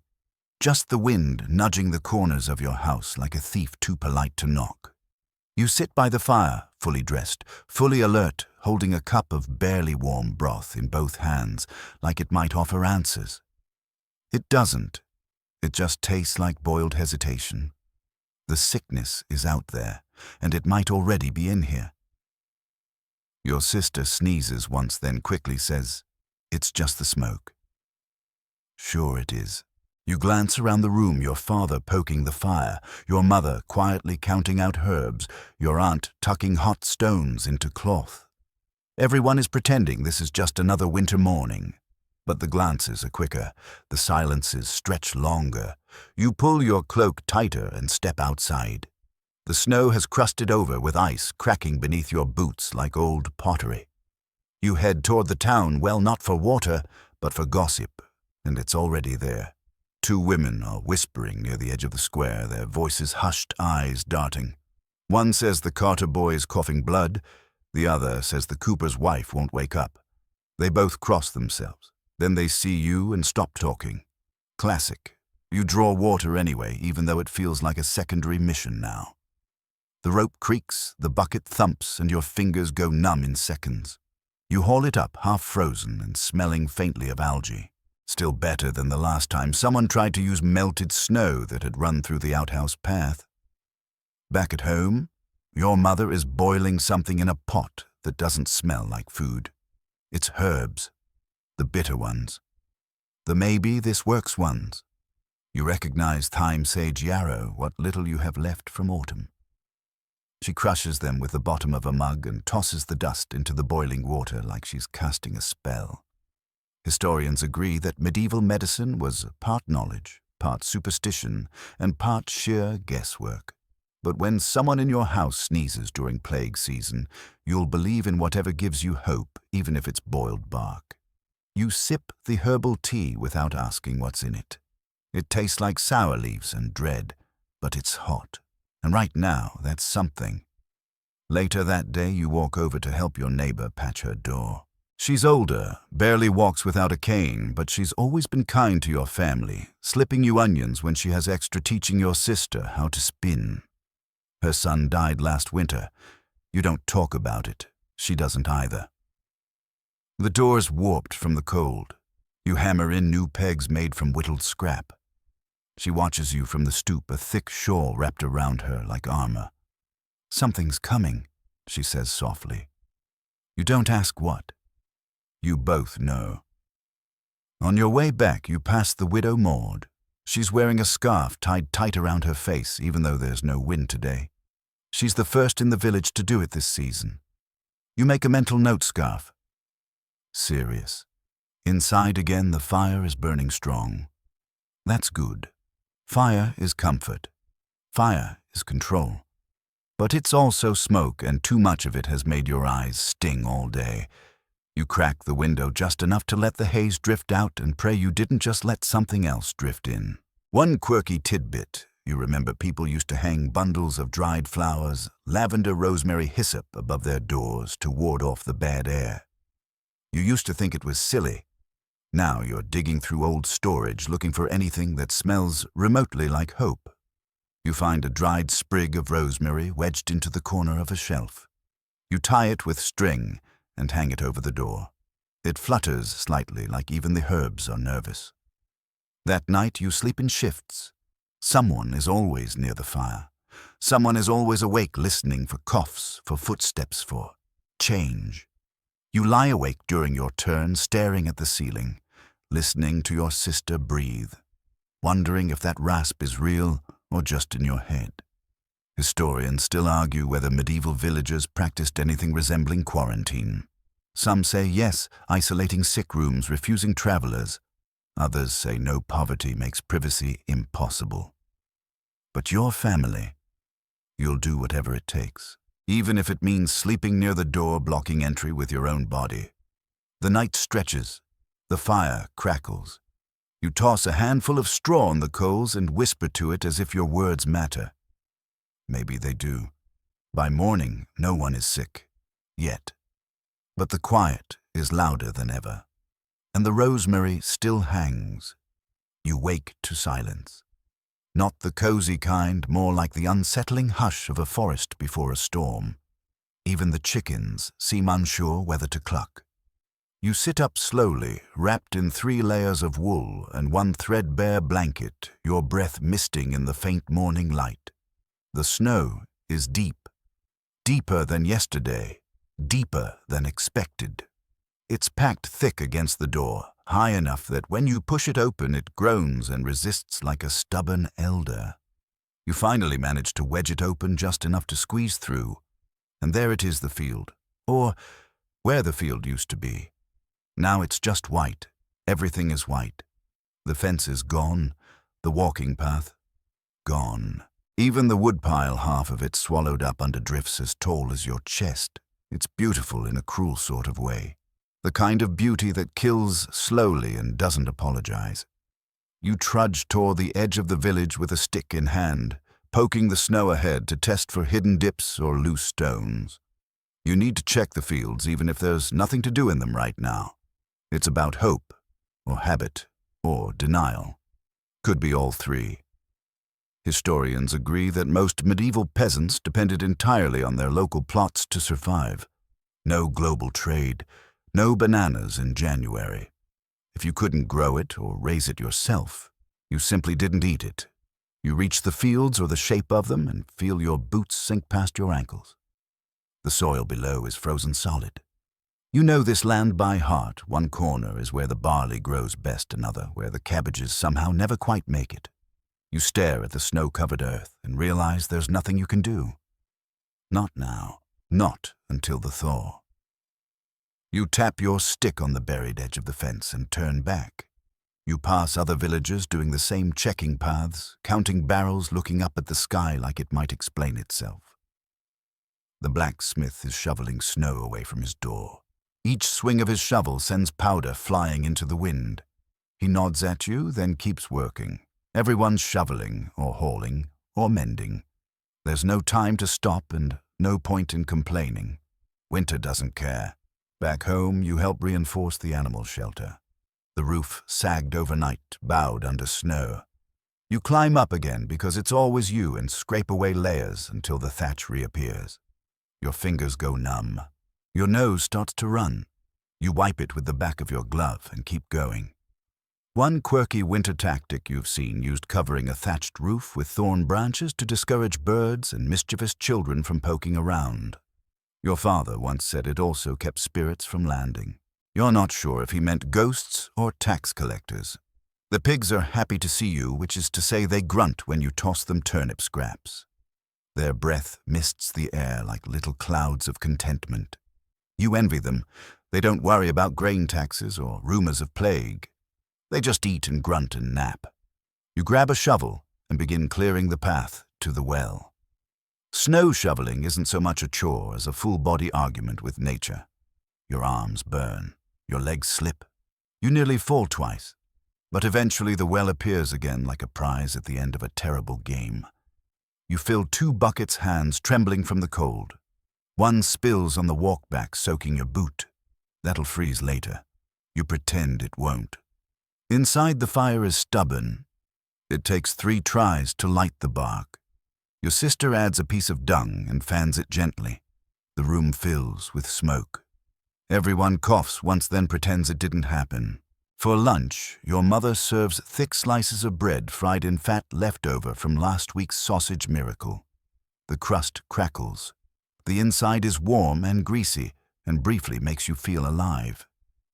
Just the wind nudging the corners of your house like a thief too polite to knock. You sit by the fire, fully dressed, fully alert, holding a cup of barely warm broth in both hands, like it might offer answers. It doesn't. It just tastes like boiled hesitation. The sickness is out there, and it might already be in here. Your sister sneezes once, then quickly says, "It's just the smoke." Sure it is. You glance around the room, your father poking the fire, your mother quietly counting out herbs, your aunt tucking hot stones into cloth. Everyone is pretending this is just another winter morning. But the glances are quicker, the silences stretch longer. You pull your cloak tighter and step outside. The snow has crusted over with ice cracking beneath your boots like old pottery. You head toward the town, well, not for water, but for gossip, and it's already there. 2 women are whispering near the edge of the square, their voices hushed, eyes darting. One says the Carter boy is coughing blood, the other says the cooper's wife won't wake up. They both cross themselves. Then they see you and stop talking. Classic. You draw water anyway, even though it feels like a secondary mission now. The rope creaks, the bucket thumps, and your fingers go numb in seconds. You haul it up, half frozen and smelling faintly of algae. Still better than the last time someone tried to use melted snow that had run through the outhouse path. Back at home, your mother is boiling something in a pot that doesn't smell like food. It's herbs. The bitter ones. the maybe this works ones. You recognize thyme sage yarrow, what little you have left from autumn. She crushes them with the bottom of a mug and tosses the dust into the boiling water like she's casting a spell. Historians agree that medieval medicine was part knowledge, part superstition, and part sheer guesswork. But when someone in your house sneezes during plague season, you'll believe in whatever gives you hope, even if it's boiled bark. You sip the herbal tea without asking what's in it. It tastes like sour leaves and dread, but it's hot. And right now, that's something. Later that day, you walk over to help your neighbor patch her door. She's older, barely walks without a cane, but she's always been kind to your family, slipping you onions when she has extra, teaching your sister how to spin. Her son died last winter. You don't talk about it. She doesn't either. The door's warped from the cold. You hammer in new pegs made from whittled scrap. She watches you from the stoop, a thick shawl wrapped around her like armor. "Something's coming," she says softly. You don't ask what. You both know. On your way back, you pass the widow Maud. She's wearing a scarf tied tight around her face, even though there's no wind today. She's the first in the village to do it this season. You make a mental note, scarf. Serious. Inside again, the fire is burning strong. That's good. Fire is comfort. Fire is control. But it's also smoke, and too much of it has made your eyes sting all day. You crack the window just enough to let the haze drift out and pray you didn't just let something else drift in. One quirky tidbit. You remember people used to hang bundles of dried flowers, lavender, rosemary, hyssop above their doors to ward off the bad air. You used to think it was silly. Now you're digging through old storage looking for anything that smells remotely like hope. You find a dried sprig of rosemary wedged into the corner of a shelf. You tie it with string and hang it over the door. It flutters slightly, like even the herbs are nervous. That night you sleep in shifts. Someone is always near the fire. Someone is always awake, listening for coughs, for footsteps, for change. You lie awake during your turn, staring at the ceiling, listening to your sister breathe, wondering if that rasp is real or just in your head. Historians still argue whether medieval villagers practiced anything resembling quarantine. Some say yes, isolating sick rooms, refusing travelers. Others say no, poverty makes privacy impossible. But your family, you'll do whatever it takes, even if it means sleeping near the door, blocking entry with your own body. The night stretches. The fire crackles. You toss a handful of straw on the coals and whisper to it as if your words matter. Maybe they do. By morning, no one is sick. Yet. But the quiet is louder than ever. And the rosemary still hangs. You wake to silence. Not the cozy kind, more like the unsettling hush of a forest before a storm. Even the chickens seem unsure whether to cluck. You sit up slowly, wrapped in 3 layers of wool and one threadbare blanket, your breath misting in the faint morning light. The snow is deep, deeper than yesterday, deeper than expected. It's packed thick against the door, high enough that when you push it open it groans and resists like a stubborn elder. You finally manage to wedge it open just enough to squeeze through, and there it is, the field, or where the field used to be. Now it's just white. Everything is white. The fence is gone, the walking path, gone. Even the woodpile, half of it swallowed up under drifts as tall as your chest. It's beautiful in a cruel sort of way. The kind of beauty that kills slowly and doesn't apologize. You trudge toward the edge of the village with a stick in hand, poking the snow ahead to test for hidden dips or loose stones. You need to check the fields even if there's nothing to do in them right now. It's about hope, or habit, or denial. Could be all 3. Historians agree that most medieval peasants depended entirely on their local plots to survive. No global trade, no bananas in January. If you couldn't grow it or raise it yourself, you simply didn't eat it. You reach the fields or the shape of them and feel your boots sink past your ankles. The soil below is frozen solid. You know this land by heart. One corner is where the barley grows best, another where the cabbages somehow never quite make it. You stare at the snow-covered earth and realize there's nothing you can do. Not now. Not until the thaw. You tap your stick on the buried edge of the fence and turn back. You pass other villagers doing the same checking paths, counting barrels, looking up at the sky like it might explain itself. The blacksmith is shoveling snow away from his door. Each swing of his shovel sends powder flying into the wind. He nods at you, then keeps working. Everyone's shoveling, or hauling, or mending. There's no time to stop and no point in complaining. Winter doesn't care. Back home, you help reinforce the animal shelter. The roof sagged overnight, bowed under snow. You climb up again because it's always you and scrape away layers until the thatch reappears. Your fingers go numb. Your nose starts to run. You wipe it with the back of your glove and keep going. One quirky winter tactic you've seen used covering a thatched roof with thorn branches to discourage birds and mischievous children from poking around. Your father once said it also kept spirits from landing. You're not sure if he meant ghosts or tax collectors. The pigs are happy to see you, which is to say they grunt when you toss them turnip scraps. Their breath mists the air like little clouds of contentment. You envy them. They don't worry about grain taxes or rumors of plague. They just eat and grunt and nap. You grab a shovel and begin clearing the path to the well. Snow shoveling isn't so much a chore as a full-body argument with nature. Your arms burn. Your legs slip. You nearly fall twice. But eventually the well appears again like a prize at the end of a terrible game. You fill 2 buckets, hands trembling from the cold. One spills on the walk-back, soaking your boot. That'll freeze later. You pretend it won't. Inside, the fire is stubborn. It takes 3 tries to light the bark. Your sister adds a piece of dung and fans it gently. The room fills with smoke. Everyone coughs once, then pretends it didn't happen. For lunch, your mother serves thick slices of bread fried in fat left over from last week's sausage miracle. The crust crackles. The inside is warm and greasy and briefly makes you feel alive.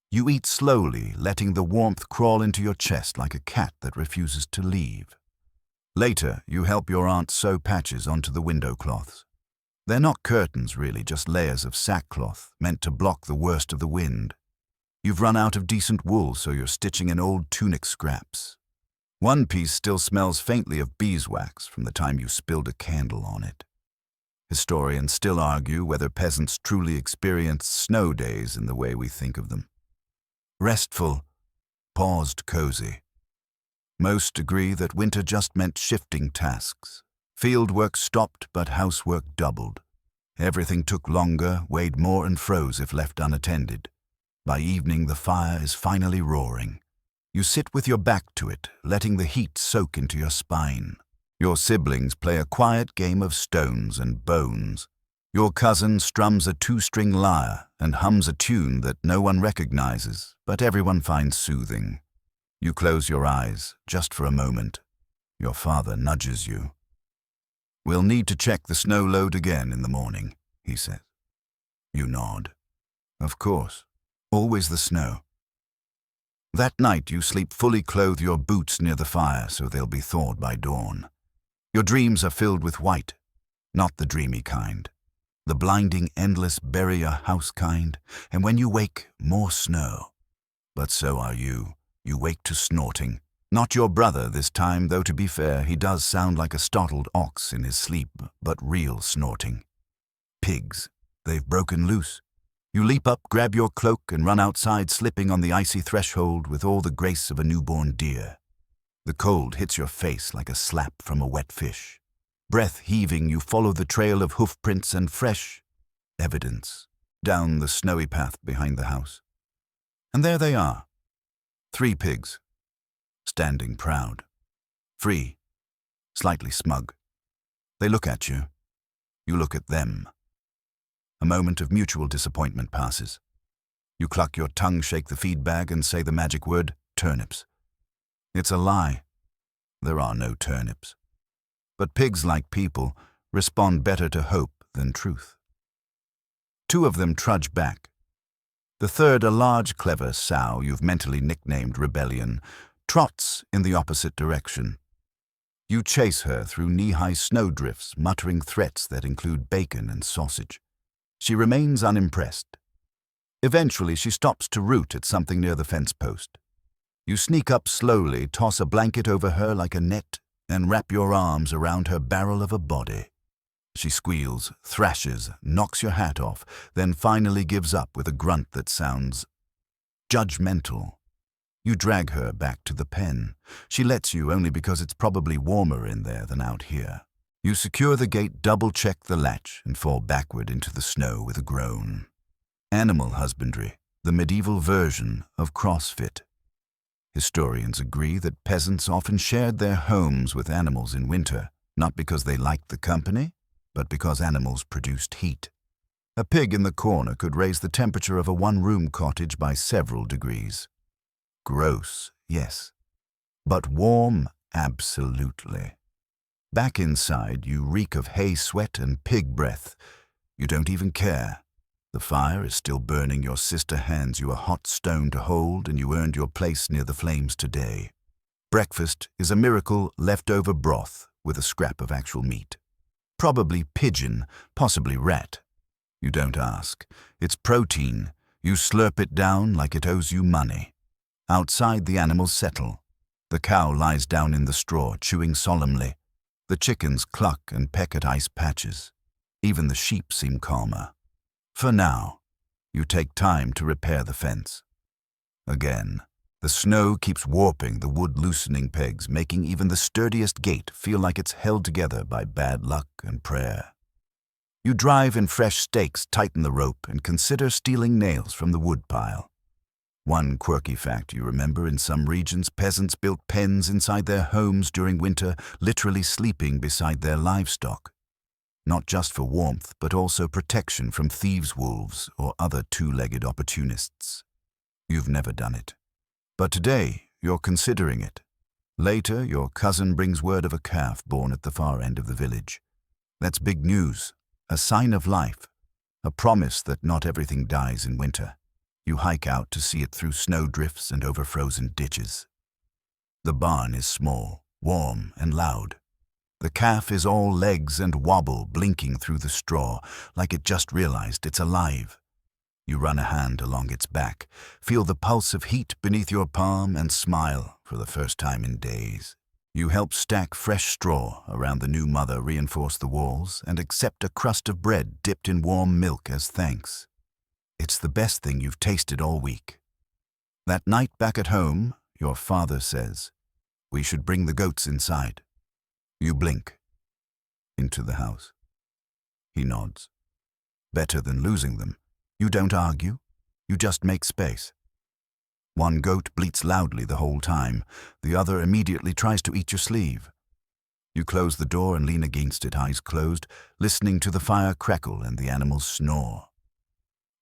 You eat slowly, letting the warmth crawl into your chest like a cat that refuses to leave. Later, you help your aunt sew patches onto the window cloths. They're not curtains, really, just layers of sackcloth meant to block the worst of the wind. You've run out of decent wool, so you're stitching in old tunic scraps. One piece still smells faintly of beeswax from the time you spilled a candle on it. Historians still argue whether peasants truly experienced snow days in the way we think of them. Restful, paused, cozy. Most agree that winter just meant shifting tasks. Field work stopped, but housework doubled. Everything took longer, weighed more, and froze if left unattended. By evening, the fire is finally roaring. You sit with your back to it, letting the heat soak into your spine. Your siblings play a quiet game of stones and bones. Your cousin strums a 2-string lyre and hums a tune that no one recognizes, but everyone finds soothing. You close your eyes, just for a moment. Your father nudges you. "We'll need to check the snow load again in the morning," he says. You nod. Of course. Always the snow. That night you sleep fully clothed, your boots near the fire so they'll be thawed by dawn. Your dreams are filled with white, not the dreamy kind. The blinding, endless, bury-your-house kind. And when you wake, more snow. But so are you. You wake to snorting. Not your brother this time, though to be fair, he does sound like a startled ox in his sleep, but real snorting. Pigs. They've broken loose. You leap up, grab your cloak, and run outside, slipping on the icy threshold with all the grace of a newborn deer. The cold hits your face like a slap from a wet fish. Breath heaving, you follow the trail of hoof prints and fresh evidence down the snowy path behind the house. And there they are. 3 pigs, standing proud, free, slightly smug. They look at you. You look at them. A moment of mutual disappointment passes. You cluck your tongue, shake the feed bag, and say the magic word, turnips. It's a lie. There are no turnips. But pigs, like people, respond better to hope than truth. 2 of them trudge back. The third, a large, clever sow you've mentally nicknamed Rebellion, trots in the opposite direction. You chase her through knee-high snowdrifts, muttering threats that include bacon and sausage. She remains unimpressed. Eventually, she stops to root at something near the fence post. You sneak up slowly, toss a blanket over her like a net, and wrap your arms around her barrel of a body. She squeals, thrashes, knocks your hat off, then finally gives up with a grunt that sounds judgmental. You drag her back to the pen. She lets you only because it's probably warmer in there than out here. You secure the gate, double-check the latch, and fall backward into the snow with a groan. Animal husbandry, the medieval version of CrossFit. Historians agree that peasants often shared their homes with animals in winter, not because they liked the company, but because animals produced heat. A pig in the corner could raise the temperature of a one-room cottage by several degrees. Gross, yes. But warm, absolutely. Back inside, you reek of hay sweat and pig breath. You don't even care. The fire is still burning. Your sister hands you a hot stone to hold, and you earned your place near the flames today. Breakfast is a miracle leftover broth with a scrap of actual meat. Probably pigeon, possibly rat. You don't ask. It's protein. You slurp it down like it owes you money. Outside, the animals settle. The cow lies down in the straw, chewing solemnly. The chickens cluck and peck at ice patches. Even the sheep seem calmer. For now, you take time to repair the fence. Again, the snow keeps warping the wood-loosening pegs, making even the sturdiest gate feel like it's held together by bad luck and prayer. You drive in fresh stakes, tighten the rope, and consider stealing nails from the wood pile. One quirky fact you remember: in some regions, peasants built pens inside their homes during winter, literally sleeping beside their livestock. Not just for warmth, but also protection from thieves' wolves or other two-legged opportunists. You've never done it. But today, you're considering it. Later, your cousin brings word of a calf born at the far end of the village. That's big news, a sign of life, a promise that not everything dies in winter. You hike out to see it through snowdrifts and over frozen ditches. The barn is small, warm, and loud. The calf is all legs and wobble, blinking through the straw, like it just realized it's alive. You run a hand along its back, feel the pulse of heat beneath your palm, and smile for the first time in days. You help stack fresh straw around the new mother, reinforce the walls, and accept a crust of bread dipped in warm milk as thanks. It's the best thing you've tasted all week. That night back at home, your father says, "We should bring the goats inside." You blink. Into the house. He nods. Better than losing them. You don't argue. You just make space. One goat bleats loudly the whole time. The other immediately tries to eat your sleeve. You close the door and lean against it, eyes closed, listening to the fire crackle and the animals snore.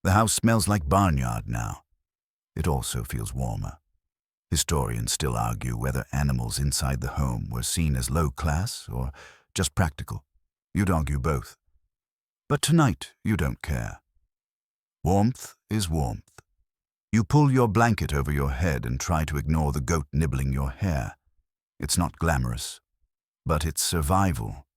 The house smells like barnyard now. It also feels warmer. Historians still argue whether animals inside the home were seen as low class or just practical. You'd argue both. But tonight, you don't care. Warmth is warmth. You pull your blanket over your head and try to ignore the goat nibbling your hair. It's not glamorous, but it's survival.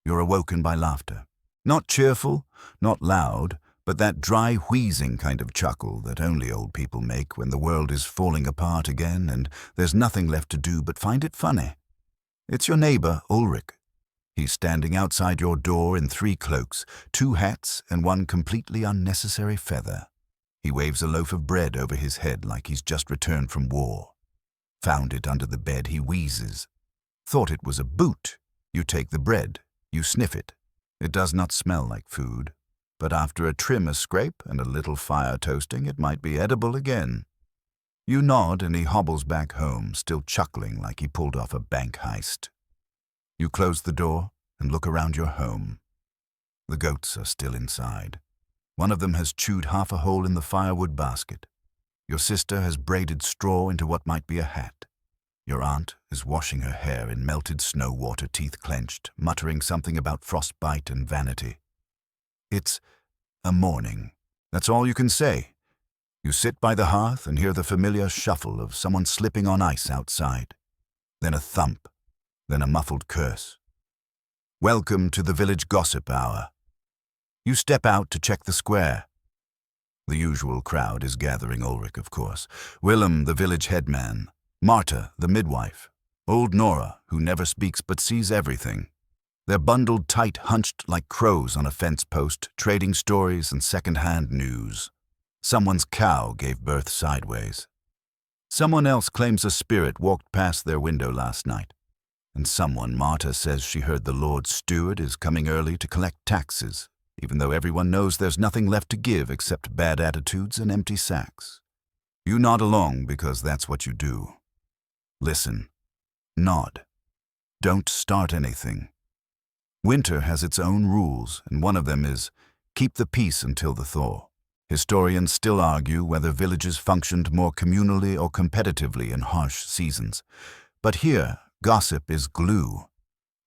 You're awoken by laughter. Not cheerful, not loud, but that dry, wheezing kind of chuckle that only old people make when the world is falling apart again and there's nothing left to do but find it funny. It's your neighbor, Ulrich. He's standing outside your door in 3 cloaks, 2 hats, and 1 completely unnecessary feather. He waves a loaf of bread over his head like he's just returned from war. Found it under the bed, he wheezes. Thought it was a boot. You take the bread. You sniff it. It does not smell like food. But after a trim, a scrape, and a little fire toasting, it might be edible again. You nod and he hobbles back home, still chuckling like he pulled off a bank heist. You close the door and look around your home. The goats are still inside. One of them has chewed half a hole in the firewood basket. Your sister has braided straw into what might be a hat. Your aunt is washing her hair in melted snow water, teeth clenched, muttering something about frostbite and vanity. It's a morning. That's all you can say. You sit by the hearth and hear the familiar shuffle of someone slipping on ice outside. Then a thump, then a muffled curse. Welcome to the village gossip hour. You step out to check the square. The usual crowd is gathering. Ulrich, of course, Willem, the village headman, Marta, the midwife, old Nora, who never speaks but sees everything. They're bundled tight, hunched like crows on a fence post, trading stories and second-hand news. Someone's cow gave birth sideways. Someone else claims a spirit walked past their window last night. And someone, Marta, says she heard the Lord's steward is coming early to collect taxes, even though everyone knows there's nothing left to give except bad attitudes and empty sacks. You nod along because that's what you do. Listen. Nod. Don't start anything. Winter has its own rules, and one of them is keep the peace until the thaw. Historians still argue whether villages functioned more communally or competitively in harsh seasons. But here, gossip is glue.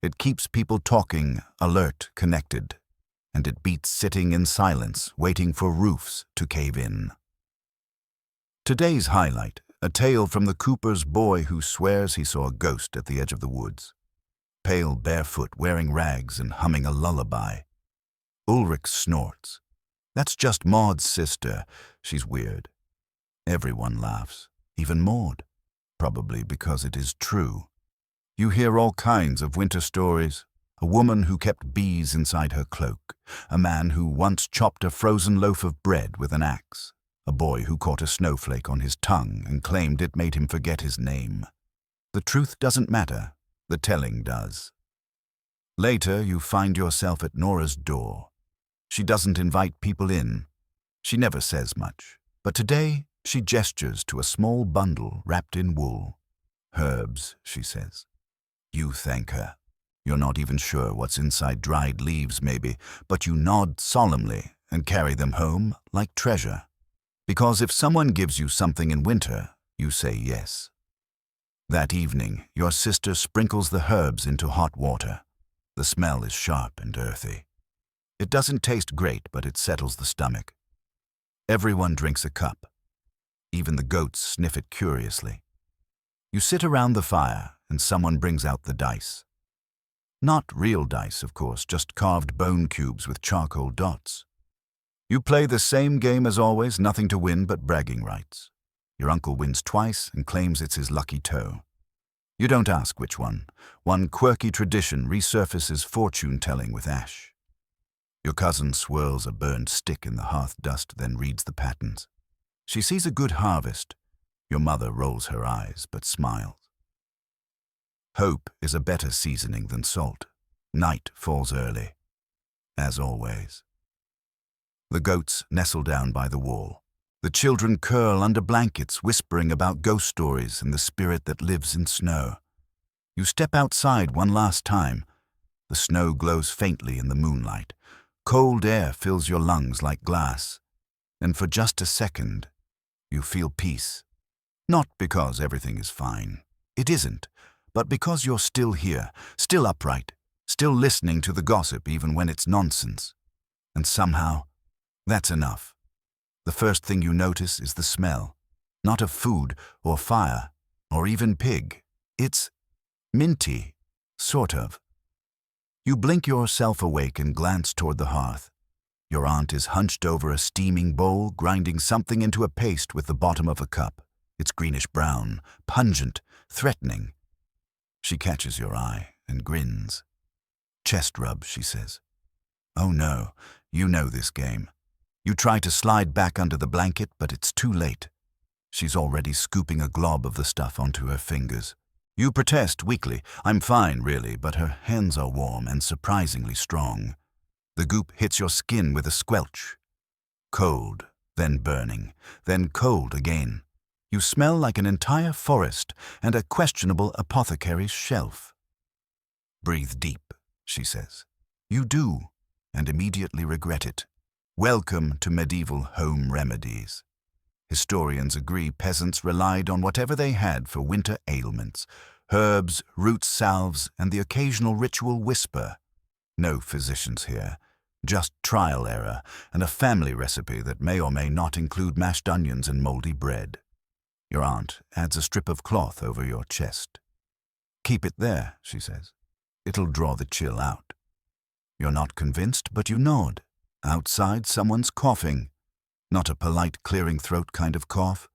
It keeps people talking, alert, connected. And it beats sitting in silence, waiting for roofs to cave in. Today's highlight, a tale from the cooper's boy who swears he saw a ghost at the edge of the woods. Pale, barefoot, wearing rags and humming a lullaby. Ulrich snorts. That's just Maud's sister. She's weird. Everyone laughs, even Maud, probably because it is true. You hear all kinds of winter stories. A woman who kept bees inside her cloak, a man who once chopped a frozen loaf of bread with an axe, a boy who caught a snowflake on his tongue and claimed it made him forget his name. The truth doesn't matter, the telling does. Later, you find yourself at Nora's door. She doesn't invite people in. She never says much, but today she gestures to a small bundle wrapped in wool. Herbs, she says. You thank her. You're not even sure what's inside. Dried leaves, maybe, but you nod solemnly and carry them home like treasure. Because if someone gives you something in winter, you say yes. That evening, your sister sprinkles the herbs into hot water. The smell is sharp and earthy. It doesn't taste great, but it settles the stomach. Everyone drinks a cup. Even the goats sniff it curiously. You sit around the fire, and someone brings out the dice. Not real dice, of course, just carved bone cubes with charcoal dots. You play the same game as always, nothing to win but bragging rights. Your uncle wins twice and claims it's his lucky toe. You don't ask which one. One quirky tradition resurfaces fortune-telling with ash. Your cousin swirls a burned stick in the hearth dust, then reads the patterns. She sees a good harvest. Your mother rolls her eyes, but smiles. Hope is a better seasoning than salt. Night falls early, as always. The goats nestle down by the wall. The children curl under blankets, whispering about ghost stories and the spirit that lives in snow. You step outside one last time. The snow glows faintly in the moonlight. Cold air fills your lungs like glass. And for just a second, you feel peace. Not because everything is fine. It isn't. But because you're still here, still upright, still listening to the gossip even when it's nonsense. And somehow, that's enough. The first thing you notice is the smell. Not of food or fire or even pig. It's minty, sort of. You blink yourself awake and glance toward the hearth. Your aunt is hunched over a steaming bowl, grinding something into a paste with the bottom of a cup. It's greenish-brown, pungent, threatening. She catches your eye and grins. Chest rub, she says. Oh no, you know this game. You try to slide back under the blanket, but it's too late. She's already scooping a glob of the stuff onto her fingers. You protest weakly. I'm fine, really, but her hands are warm and surprisingly strong. The goop hits your skin with a squelch. Cold, then burning, then cold again. You smell like an entire forest and a questionable apothecary's shelf. Breathe deep, she says. You do, and immediately regret it. Welcome to medieval home remedies. Historians agree peasants relied on whatever they had for winter ailments, herbs, root salves, and the occasional ritual whisper. No physicians here, Just trial error and a family recipe that may or may not include mashed onions and moldy bread. Your aunt adds a strip of cloth over your chest. "Keep it there," she says. "It'll draw the chill out." You're not convinced, but you nod. Outside, someone's coughing. Not a polite clearing throat kind of cough.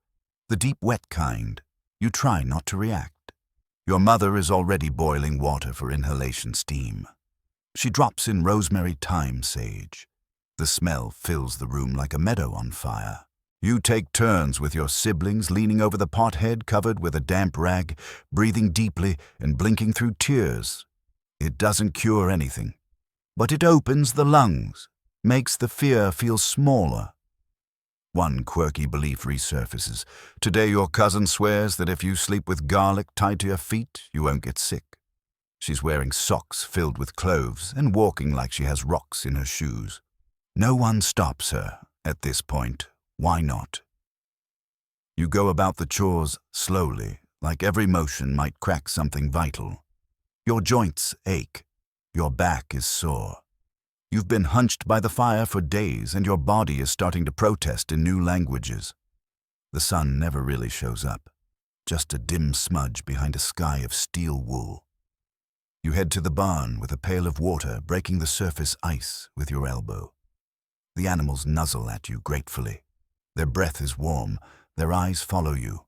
The deep wet kind. You try not to react. Your mother is already boiling water for inhalation steam. She drops in rosemary thyme sage. The smell fills the room like a meadow on fire. You take turns with your siblings, leaning over the pot head covered with a damp rag, breathing deeply and blinking through tears. It doesn't cure anything, but it opens the lungs, makes the fear feel smaller. One quirky belief resurfaces. Today your cousin swears that if you sleep with garlic tied to your feet, you won't get sick. She's wearing socks filled with cloves and walking like she has rocks in her shoes. No one stops her at this point. Why not? You go about the chores slowly, like every motion might crack something vital. Your joints ache. Your back is sore. You've been hunched by the fire for days and your body is starting to protest in new languages. The sun never really shows up, just a dim smudge behind a sky of steel wool. You head to the barn with a pail of water, breaking the surface ice with your elbow. The animals nuzzle at you gratefully. Their breath is warm, their eyes follow you.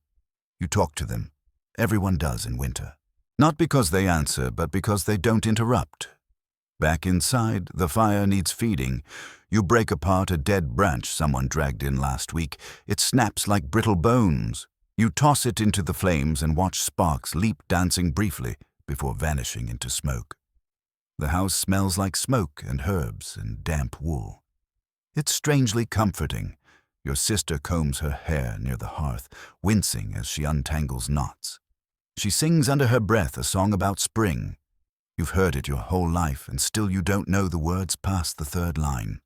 You talk to them. Everyone does in winter. Not because they answer, but because they don't interrupt. Back inside, the fire needs feeding. You break apart a dead branch someone dragged in last week. It snaps like brittle bones. You toss it into the flames and watch sparks leap, dancing briefly before vanishing into smoke. The house smells like smoke and herbs and damp wool. It's strangely comforting. Your sister combs her hair near the hearth, wincing as she untangles knots. She sings under her breath a song about spring. You've heard it your whole life, and still you don't know the words past the third line.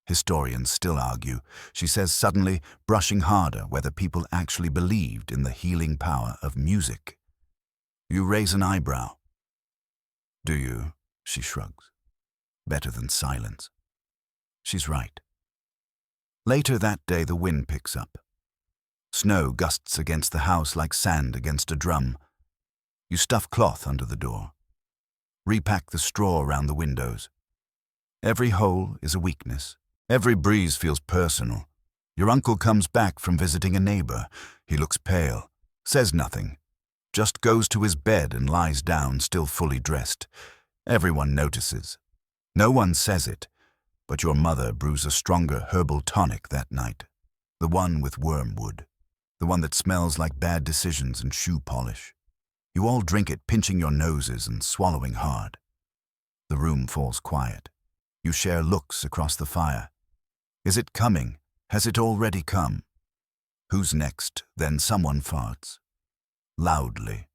Historians still argue, she says suddenly, brushing harder whether people actually believed in the healing power of music. You raise an eyebrow. "Do you?" She shrugs. Better than silence. She's right. Later that day, the wind picks up. Snow gusts against the house like sand against a drum. You stuff cloth under the door. Repack the straw around the windows. Every hole is a weakness. Every breeze feels personal. Your uncle comes back from visiting a neighbor. He looks pale, says nothing, just goes to his bed and lies down, still fully dressed. Everyone notices. No one says it, but your mother brews a stronger herbal tonic that night. The one with wormwood. The one that smells like bad decisions and shoe polish. You all drink it, pinching your noses and swallowing hard. The room falls quiet. You share looks across the fire. Is it coming? Has it already come? Who's next? Then someone farts. Loudly.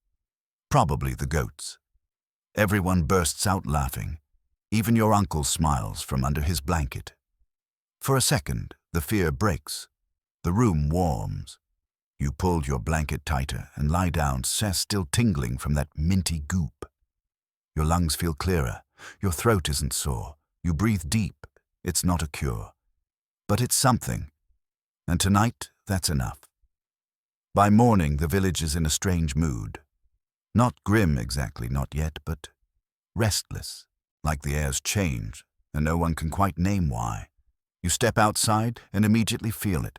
Probably the goats. Everyone bursts out laughing. Even your uncle smiles from under his blanket. For a second, the fear breaks. The room warms. You pull your blanket tighter and lie down, still tingling from that minty goop. Your lungs feel clearer. Your throat isn't sore. You breathe deep. It's not a cure. But it's something. And tonight, that's enough. By morning, the village is in a strange mood. Not grim exactly, not yet, but restless. Like the air's changed, and no one can quite name why. You step outside and immediately feel it.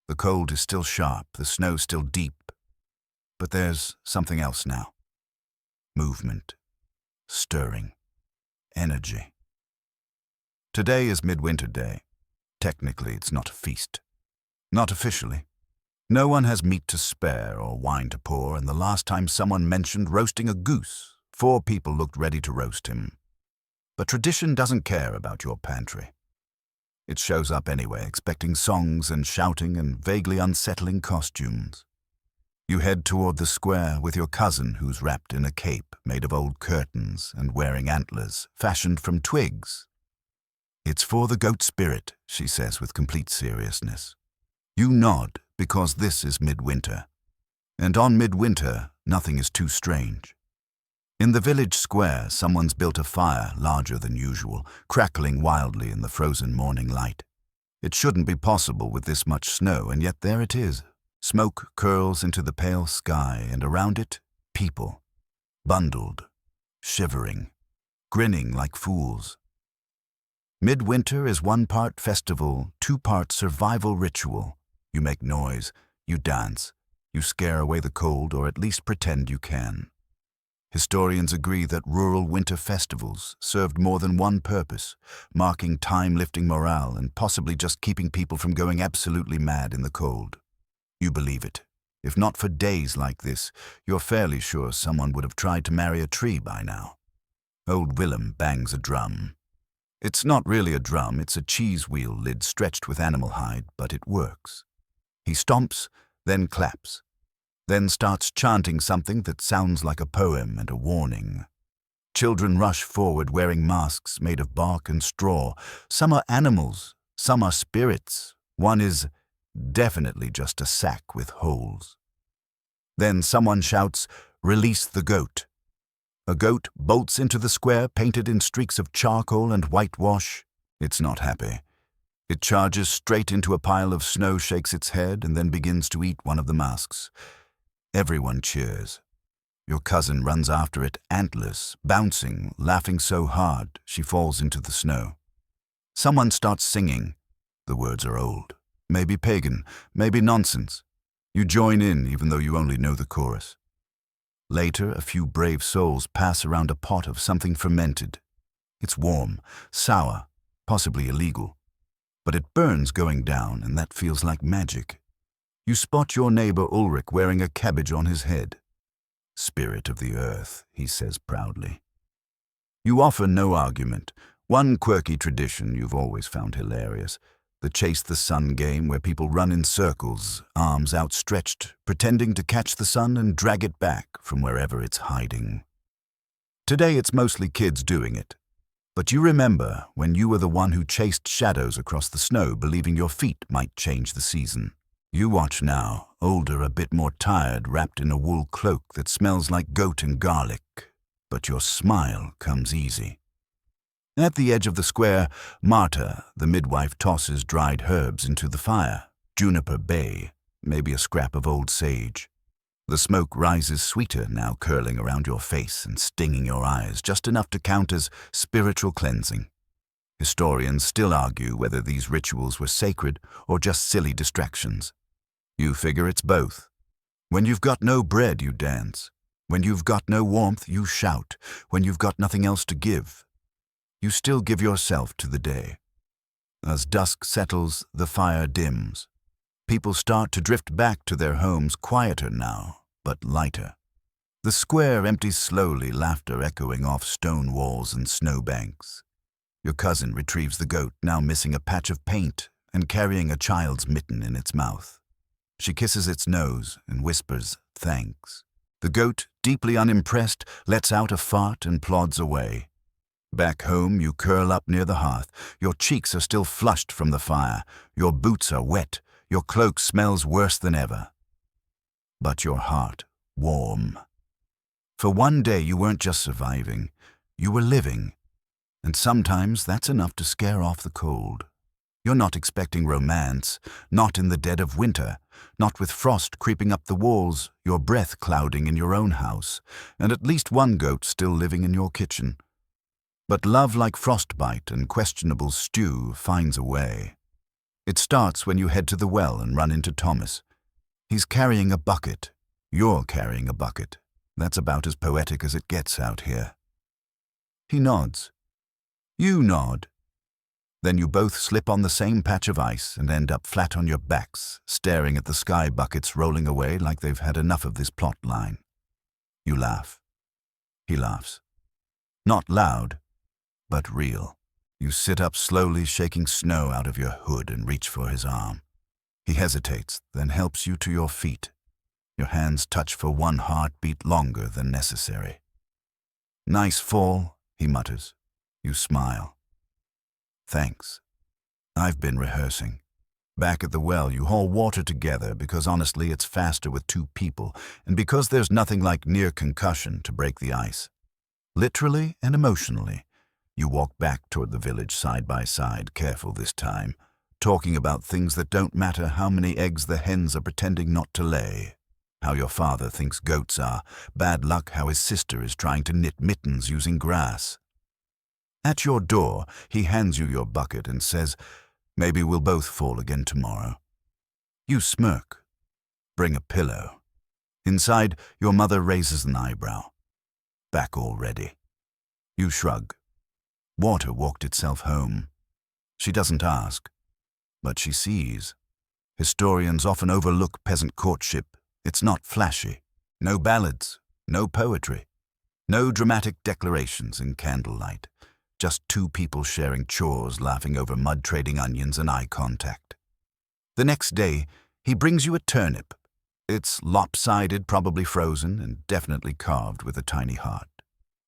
The cold is still sharp, the snow still deep. But there's something else now. Movement. Stirring. Energy. Today is Midwinter Day. Technically, it's not a feast. Not officially. No one has meat to spare or wine to pour, and the last time someone mentioned roasting a goose, 4 people looked ready to roast him. But tradition doesn't care about your pantry. It shows up anyway, expecting songs and shouting and vaguely unsettling costumes. You head toward the square with your cousin who's wrapped in a cape made of old curtains and wearing antlers fashioned from twigs. "It's for the goat spirit," she says with complete seriousness. You nod because this is midwinter. And on midwinter, nothing is too strange. In the village square, someone's built a fire larger than usual, crackling wildly in the frozen morning light. It shouldn't be possible with this much snow, and yet there it is. Smoke curls into the pale sky, and around it, people, bundled, shivering, grinning like fools. Midwinter is 1 part festival, 2 part survival ritual. You make noise, you dance, you scare away the cold, or at least pretend you can. Historians agree that rural winter festivals served more than one purpose, marking time, lifting morale, and possibly just keeping people from going absolutely mad in the cold. You believe it. If not for days like this, you're fairly sure someone would have tried to marry a tree by now. Old Willem bangs a drum. It's not really a drum, it's a cheese wheel lid stretched with animal hide, but it works. He stomps, then claps, then starts chanting something that sounds like a poem and a warning. Children rush forward wearing masks made of bark and straw. Some are animals, some are spirits. One is definitely just a sack with holes. Then someone shouts, "Release the goat." A goat bolts into the square, painted in streaks of charcoal and whitewash. It's not happy. It charges straight into a pile of snow, shakes its head, and then begins to eat one of the masks. Everyone cheers. Your cousin runs after it, antlers, bouncing, laughing so hard she falls into the snow. Someone starts singing. The words are old, maybe pagan, maybe nonsense. You join in even though you only know the chorus. Later, a few brave souls pass around a pot of something fermented. It's warm, sour, possibly illegal. But it burns going down, and that feels like magic. You spot your neighbor Ulrich wearing a cabbage on his head. "Spirit of the earth," he says proudly. You offer no argument. One quirky tradition you've always found hilarious: the chase the sun game, where people run in circles, arms outstretched, pretending to catch the sun and drag it back from wherever it's hiding. Today it's mostly kids doing it. But you remember when you were the one who chased shadows across the snow, believing your feet might change the season. You watch now, older, a bit more tired, wrapped in a wool cloak that smells like goat and garlic. But your smile comes easy. At the edge of the square, Marta, the midwife, tosses dried herbs into the fire. Juniper bay, maybe a scrap of old sage. The smoke rises sweeter now, curling around your face and stinging your eyes, just enough to count as spiritual cleansing. Historians still argue whether these rituals were sacred or just silly distractions. You figure it's both. When you've got no bread, you dance. When you've got no warmth, you shout. When you've got nothing else to give, you still give yourself to the day. As dusk settles, the fire dims. People start to drift back to their homes, quieter now, but lighter. The square empties slowly, laughter echoing off stone walls and snowbanks. Your cousin retrieves the goat, now missing a patch of paint and carrying a child's mitten in its mouth. She kisses its nose and whispers, "Thanks." The goat, deeply unimpressed, lets out a fart and plods away. Back home, you curl up near the hearth. Your cheeks are still flushed from the fire. Your boots are wet. Your cloak smells worse than ever. But your heart, warm. For one day, you weren't just surviving. You were living. And sometimes that's enough to scare off the cold. You're not expecting romance, not in the dead of winter, not with frost creeping up the walls, your breath clouding in your own house, and at least one goat still living in your kitchen. But love, like frostbite and questionable stew, finds a way. It starts when you head to the well and run into Thomas. He's carrying a bucket. You're carrying a bucket. That's about as poetic as it gets out here. He nods. You nod. Then you both slip on the same patch of ice and end up flat on your backs, staring at the sky buckets rolling away like they've had enough of this plot line. You laugh. He laughs. Not loud, but real. You sit up slowly, shaking snow out of your hood, and reach for his arm. He hesitates, then helps you to your feet. Your hands touch for one heartbeat longer than necessary. "Nice fall," he mutters. You smile. "Thanks. I've been rehearsing." Back at the well, you haul water together because honestly it's faster with two people, and because there's nothing like near concussion to break the ice. literally and emotionally. You walk back toward the village side by side, careful this time, talking about things that don't matter: how many eggs the hens are pretending not to lay, how your father thinks goats are bad luck, how his sister is trying to knit mittens using grass. At your door, he hands you your bucket and says, "Maybe we'll both fall again tomorrow." You smirk. "Bring a pillow." Inside, your mother raises an eyebrow. "Back already?" You shrug. Water walked itself home. She doesn't ask, but she sees. Historians often overlook peasant courtship. It's not flashy. No ballads, no poetry, no dramatic declarations in candlelight. Just two people sharing chores, laughing over mud, trading onions, and eye contact. The next day, he brings you a turnip. It's lopsided, probably frozen, and definitely carved with a tiny heart.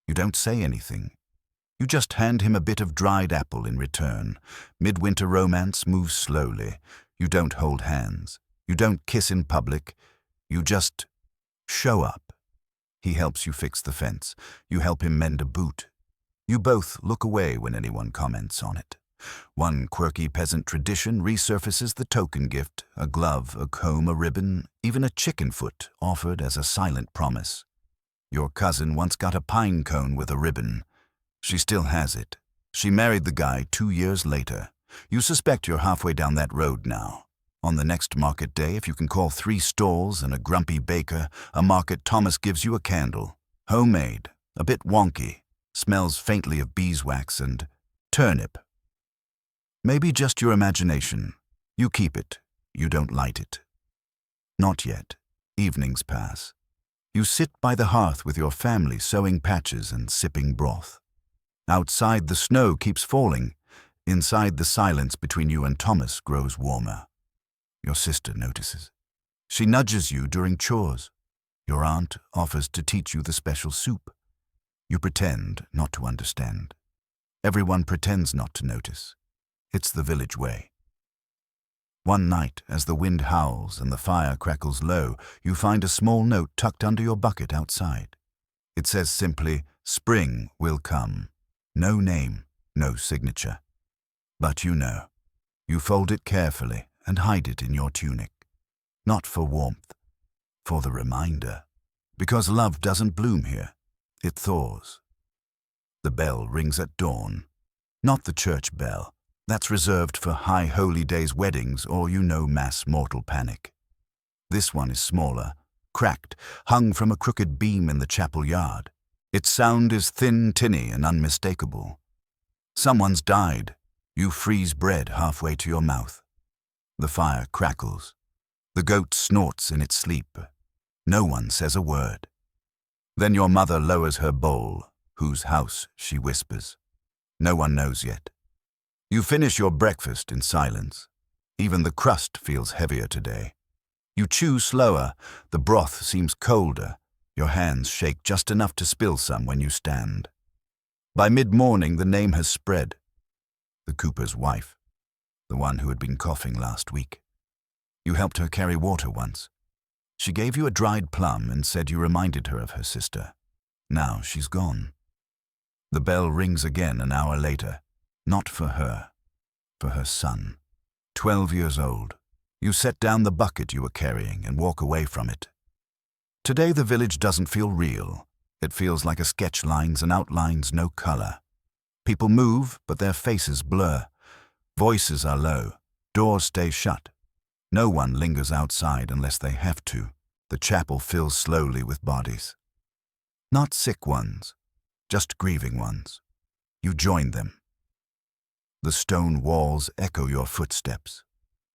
You don't say anything. You just hand him a bit of dried apple in return. Midwinter romance moves slowly. You don't hold hands. You don't kiss in public. You just show up. He helps you fix the fence. You help him mend a boot. You both look away when anyone comments on it. One quirky peasant tradition resurfaces: the token gift, a glove, a comb, a ribbon, even a chicken foot offered as a silent promise. Your cousin once got a pine cone with a ribbon. She still has it. She married the guy 2 years later. You suspect you're halfway down that road now. On the next market day, if you can call 3 stalls and a grumpy baker, a market Thomas gives you a candle. Homemade, a bit wonky, smells faintly of beeswax and turnip. Maybe just your imagination. You keep it. You don't light it. Not yet. Evenings pass. You sit by the hearth with your family, sewing patches and sipping broth. Outside, the snow keeps falling. Inside, the silence between you and Thomas grows warmer. Your sister notices. She nudges you during chores. Your aunt offers to teach you the special soup. You pretend not to understand. Everyone pretends not to notice. It's the village way. One night, as the wind howls and the fire crackles low, you find a small note tucked under your bucket outside. It says simply, "Spring will come." No name, no signature. But you know. You fold it carefully and hide it in your tunic. Not for warmth, for the reminder. Because love doesn't bloom here. It thaws. The bell rings at dawn. Not the church bell. That's reserved for high holy days, weddings, or mass mortal panic. This one is smaller, cracked, hung from a crooked beam in the chapel yard. Its sound is thin, tinny, and unmistakable. Someone's died. You freeze bread halfway to your mouth. The fire crackles. The goat snorts in its sleep. No one says a word. Then your mother lowers her bowl. Whose house, she whispers. No one knows yet. You finish your breakfast in silence. Even the crust feels heavier today. You chew slower. The broth seems colder. Your hands shake just enough to spill some when you stand. By mid-morning, the name has spread. The cooper's wife. The one who had been coughing last week. You helped her carry water once. She gave you a dried plum and said you reminded her of her sister. Now she's gone. The bell rings again an hour later. Not for her. For her son. 12 years old. You set down the bucket you were carrying and walk away from it. Today the village doesn't feel real. It feels like a sketch, lines and outlines, no color. People move, but their faces blur. Voices are low. Doors stay shut. No one lingers outside unless they have to. The chapel fills slowly with bodies. Not sick ones, just grieving ones. You join them. The stone walls echo your footsteps.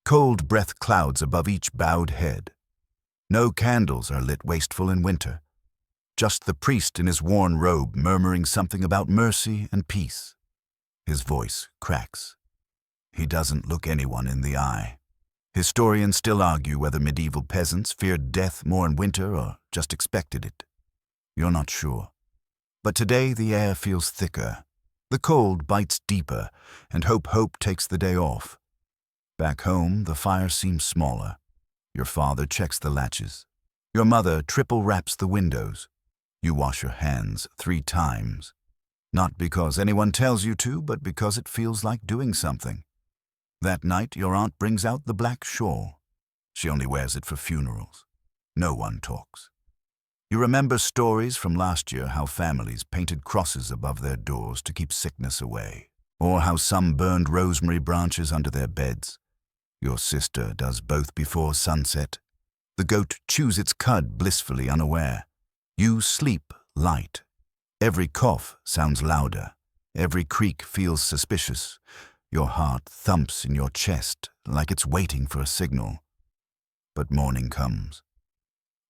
Cold breath clouds above each bowed head. No candles are lit, wasteful in winter. Just the priest in his worn robe murmuring something about mercy and peace. His voice cracks. He doesn't look anyone in the eye. Historians still argue whether medieval peasants feared death more in winter or just expected it. You're not sure. But today the air feels thicker. The cold bites deeper, and hope takes the day off. Back home, the fire seems smaller. Your father checks the latches. Your mother triple wraps the windows. You wash your hands 3 times. Not because anyone tells you to, but because it feels like doing something. That night, your aunt brings out the black shawl. She only wears it for funerals. No one talks. You remember stories from last year how families painted crosses above their doors to keep sickness away, or how some burned rosemary branches under their beds. Your sister does both before sunset. The goat chews its cud blissfully unaware. You sleep light. Every cough sounds louder. Every creak feels suspicious. Your heart thumps in your chest like it's waiting for a signal. But morning comes,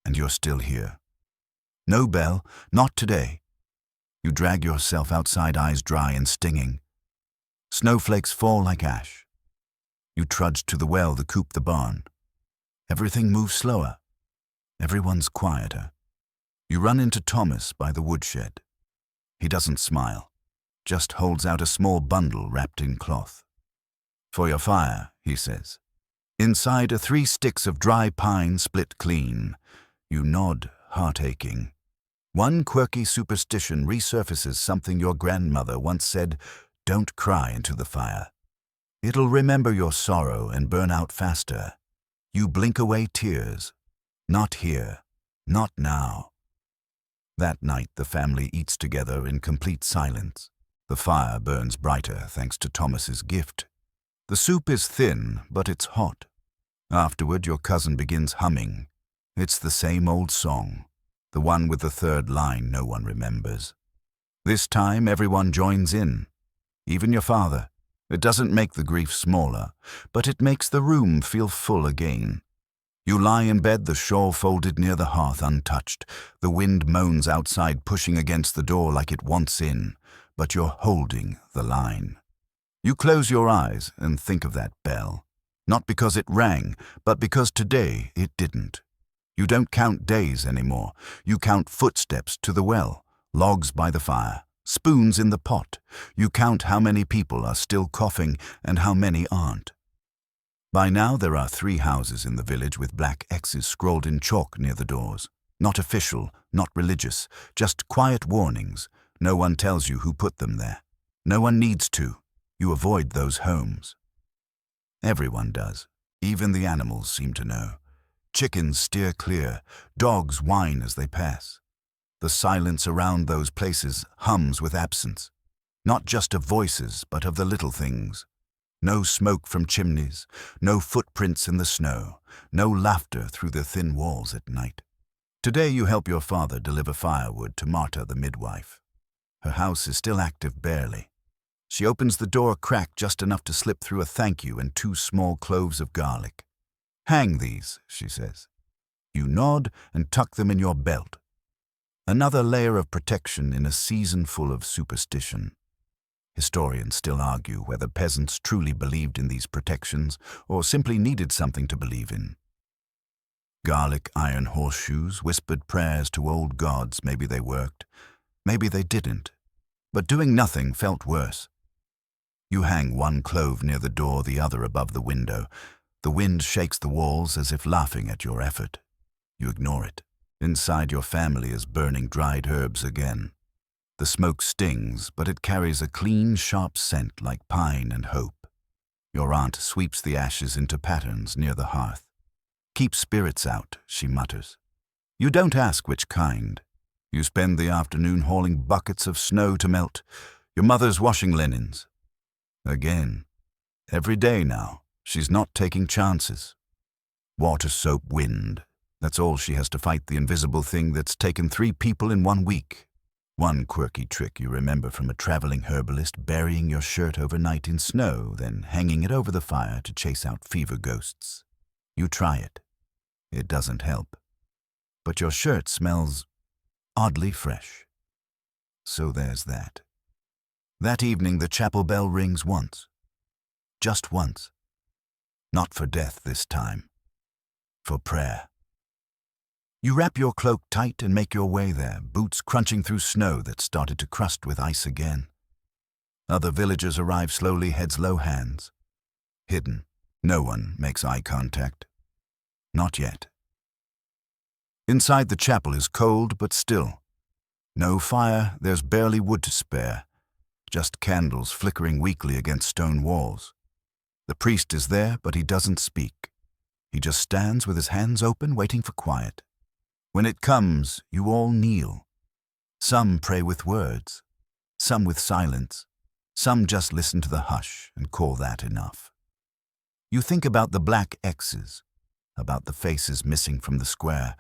and you're still here. No bell, not today. You drag yourself outside, eyes dry and stinging. Snowflakes fall like ash. You trudge to the well, the coop, the barn. Everything moves slower. Everyone's quieter. You run into Thomas by the woodshed. He doesn't smile, just holds out a small bundle wrapped in cloth. "For your fire," he says. Inside are 3 sticks of dry pine split clean. You nod, heart aching. One quirky superstition resurfaces something your grandmother once said: "Don't cry into the fire. It'll remember your sorrow and burn out faster." You blink away tears. Not here. Not now. That night the family eats together in complete silence. The fire burns brighter thanks to Thomas's gift. The soup is thin, but it's hot. Afterward, your cousin begins humming. It's the same old song, the one with the 3rd line no one remembers. This time, everyone joins in. Even your father. It doesn't make the grief smaller, but it makes the room feel full again. You lie in bed, the shawl folded near the hearth untouched. The wind moans outside, pushing against the door like it wants in, but you're holding the line. You close your eyes and think of that bell. Not because it rang, but because today it didn't. You don't count days anymore. You count footsteps to the well, logs by the fire, spoons in the pot. You count how many people are still coughing and how many aren't. By now there are 3 houses in the village with black X's scrawled in chalk near the doors. Not official, not religious, just quiet warnings. No one tells you who put them there. No one needs to. You avoid those homes. Everyone does. Even the animals seem to know. Chickens steer clear. Dogs whine as they pass. The silence around those places hums with absence. Not just of voices, but of the little things. No smoke from chimneys, no footprints in the snow, no laughter through the thin walls at night. Today you help your father deliver firewood to Marta, the midwife. Her house is still active barely. She opens the door a crack just enough to slip through a thank you and 2 small cloves of garlic. "Hang these," she says. You nod and tuck them in your belt. Another layer of protection in a season full of superstition. Historians still argue whether peasants truly believed in these protections or simply needed something to believe in. Garlic iron horseshoes, whispered prayers to old gods, maybe they worked, maybe they didn't. But doing nothing felt worse. You hang 1 clove near the door, the other above the window. The wind shakes the walls as if laughing at your effort. You ignore it. Inside, your family is burning dried herbs again. The smoke stings, but it carries a clean, sharp scent like pine and hope. Your aunt sweeps the ashes into patterns near the hearth. "Keep spirits out," she mutters. You don't ask which kind. You spend the afternoon hauling buckets of snow to melt. Your mother's washing linens. Again. Every day now. She's not taking chances. Water, soap, wind. That's all she has to fight the invisible thing that's taken 3 people in 1 week. One quirky trick you remember from a traveling herbalist, burying your shirt overnight in snow, then hanging it over the fire to chase out fever ghosts. You try it. It doesn't help. But your shirt smells oddly fresh. So there's that. That evening the chapel bell rings once. Just once. Not for death this time. For prayer. You wrap your cloak tight and make your way there, boots crunching through snow that started to crust with ice again. Other villagers arrive slowly, heads low, hands hidden. No one makes eye contact. Not yet. Inside the chapel is cold but still. No fire, there's barely wood to spare, just candles flickering weakly against stone walls. The priest is there, but he doesn't speak. He just stands with his hands open, waiting for quiet. When it comes, you all kneel. Some pray with words, some with silence, some just listen to the hush and call that enough. You think about the black X's, about the faces missing from the square,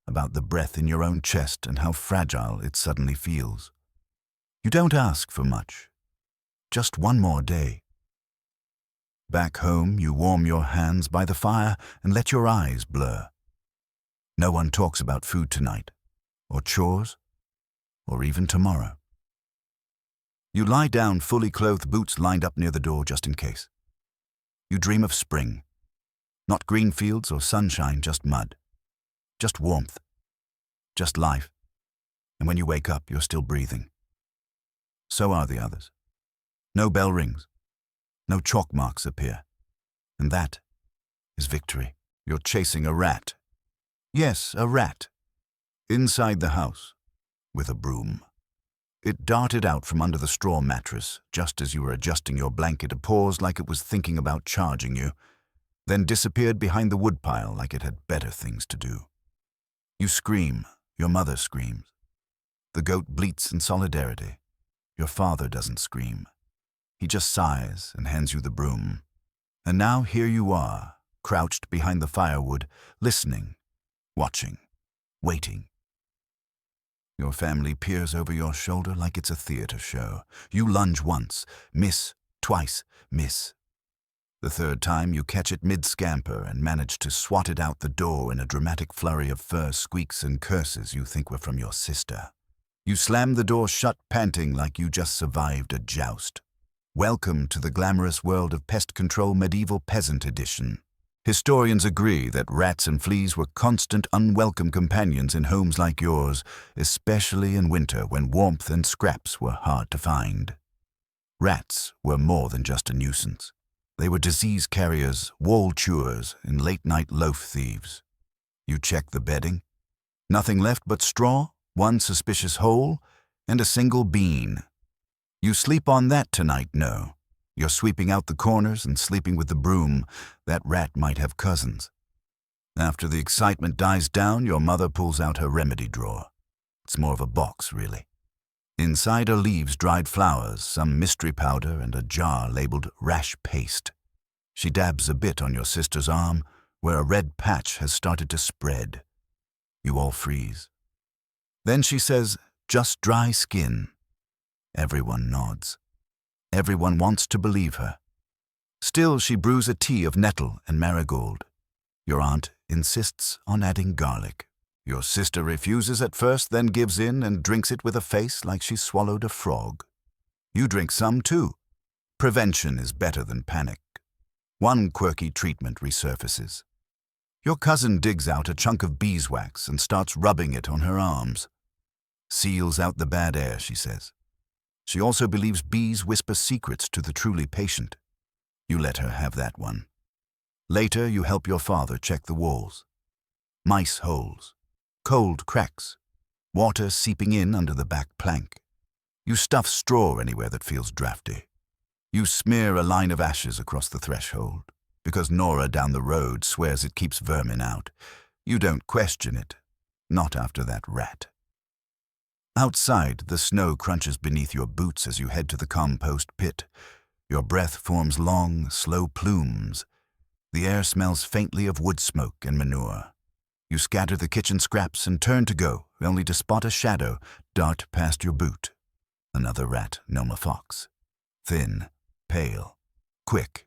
about the breath in your own chest and how fragile it suddenly feels. You don't ask for much, just one more day. Back home, you warm your hands by the fire and let your eyes blur. No one talks about food tonight, or chores, or even tomorrow. You lie down, fully clothed, boots lined up near the door just in case. You dream of spring. Not green fields or sunshine, just mud. Just warmth. Just life. And when you wake up, you're still breathing. So are the others. No bell rings. No chalk marks appear. And that is victory. You're chasing a rat. Yes, a rat. Inside the house, with a broom. It darted out from under the straw mattress just as you were adjusting your blanket, a pause like it was thinking about charging you, then disappeared behind the woodpile like it had better things to do. You scream. Your mother screams. The goat bleats in solidarity. Your father doesn't scream. He just sighs and hands you the broom. And now here you are, crouched behind the firewood, listening, watching, waiting. Your family peers over your shoulder like it's a theater show. You lunge once, miss, twice, miss. The third time you catch it mid-scamper and manage to swat it out the door in a dramatic flurry of fur squeaks and curses you think were from your sister. You slam the door shut, panting like you just survived a joust. Welcome to the glamorous world of pest control medieval peasant edition. Historians agree that rats and fleas were constant, unwelcome companions in homes like yours, especially in winter when warmth and scraps were hard to find. Rats were more than just a nuisance. They were disease carriers, wall chewers, and late-night loaf thieves. You check the bedding. Nothing left but straw, one suspicious hole, and a single bean. You sleep on that tonight, no. You're sweeping out the corners and sleeping with the broom. That rat might have cousins. After the excitement dies down, your mother pulls out her remedy drawer. It's more of a box, really. Inside are leaves, dried flowers, some mystery powder, and a jar labeled rash paste. She dabs a bit on your sister's arm, where a red patch has started to spread. You all freeze. Then she says, "Just dry skin." Everyone nods. Everyone wants to believe her. Still, she brews a tea of nettle and marigold. Your aunt insists on adding garlic. Your sister refuses at first, then gives in and drinks it with a face like she swallowed a frog. You drink some too. Prevention is better than panic. One quirky treatment resurfaces. Your cousin digs out a chunk of beeswax and starts rubbing it on her arms. Seals out the bad air, she says. She also believes bees whisper secrets to the truly patient. You let her have that one. Later, you help your father check the walls. Mice holes. Cold cracks. Water seeping in under the back plank. You stuff straw anywhere that feels drafty. You smear a line of ashes across the threshold, because Nora down the road swears it keeps vermin out. You don't question it. Not after that rat. Outside, the snow crunches beneath your boots as you head to the compost pit. Your breath forms long, slow plumes. The air smells faintly of wood smoke and manure. You scatter the kitchen scraps and turn to go, only to spot a shadow dart past your boot. Another rat, Noma Fox. Thin, pale, quick.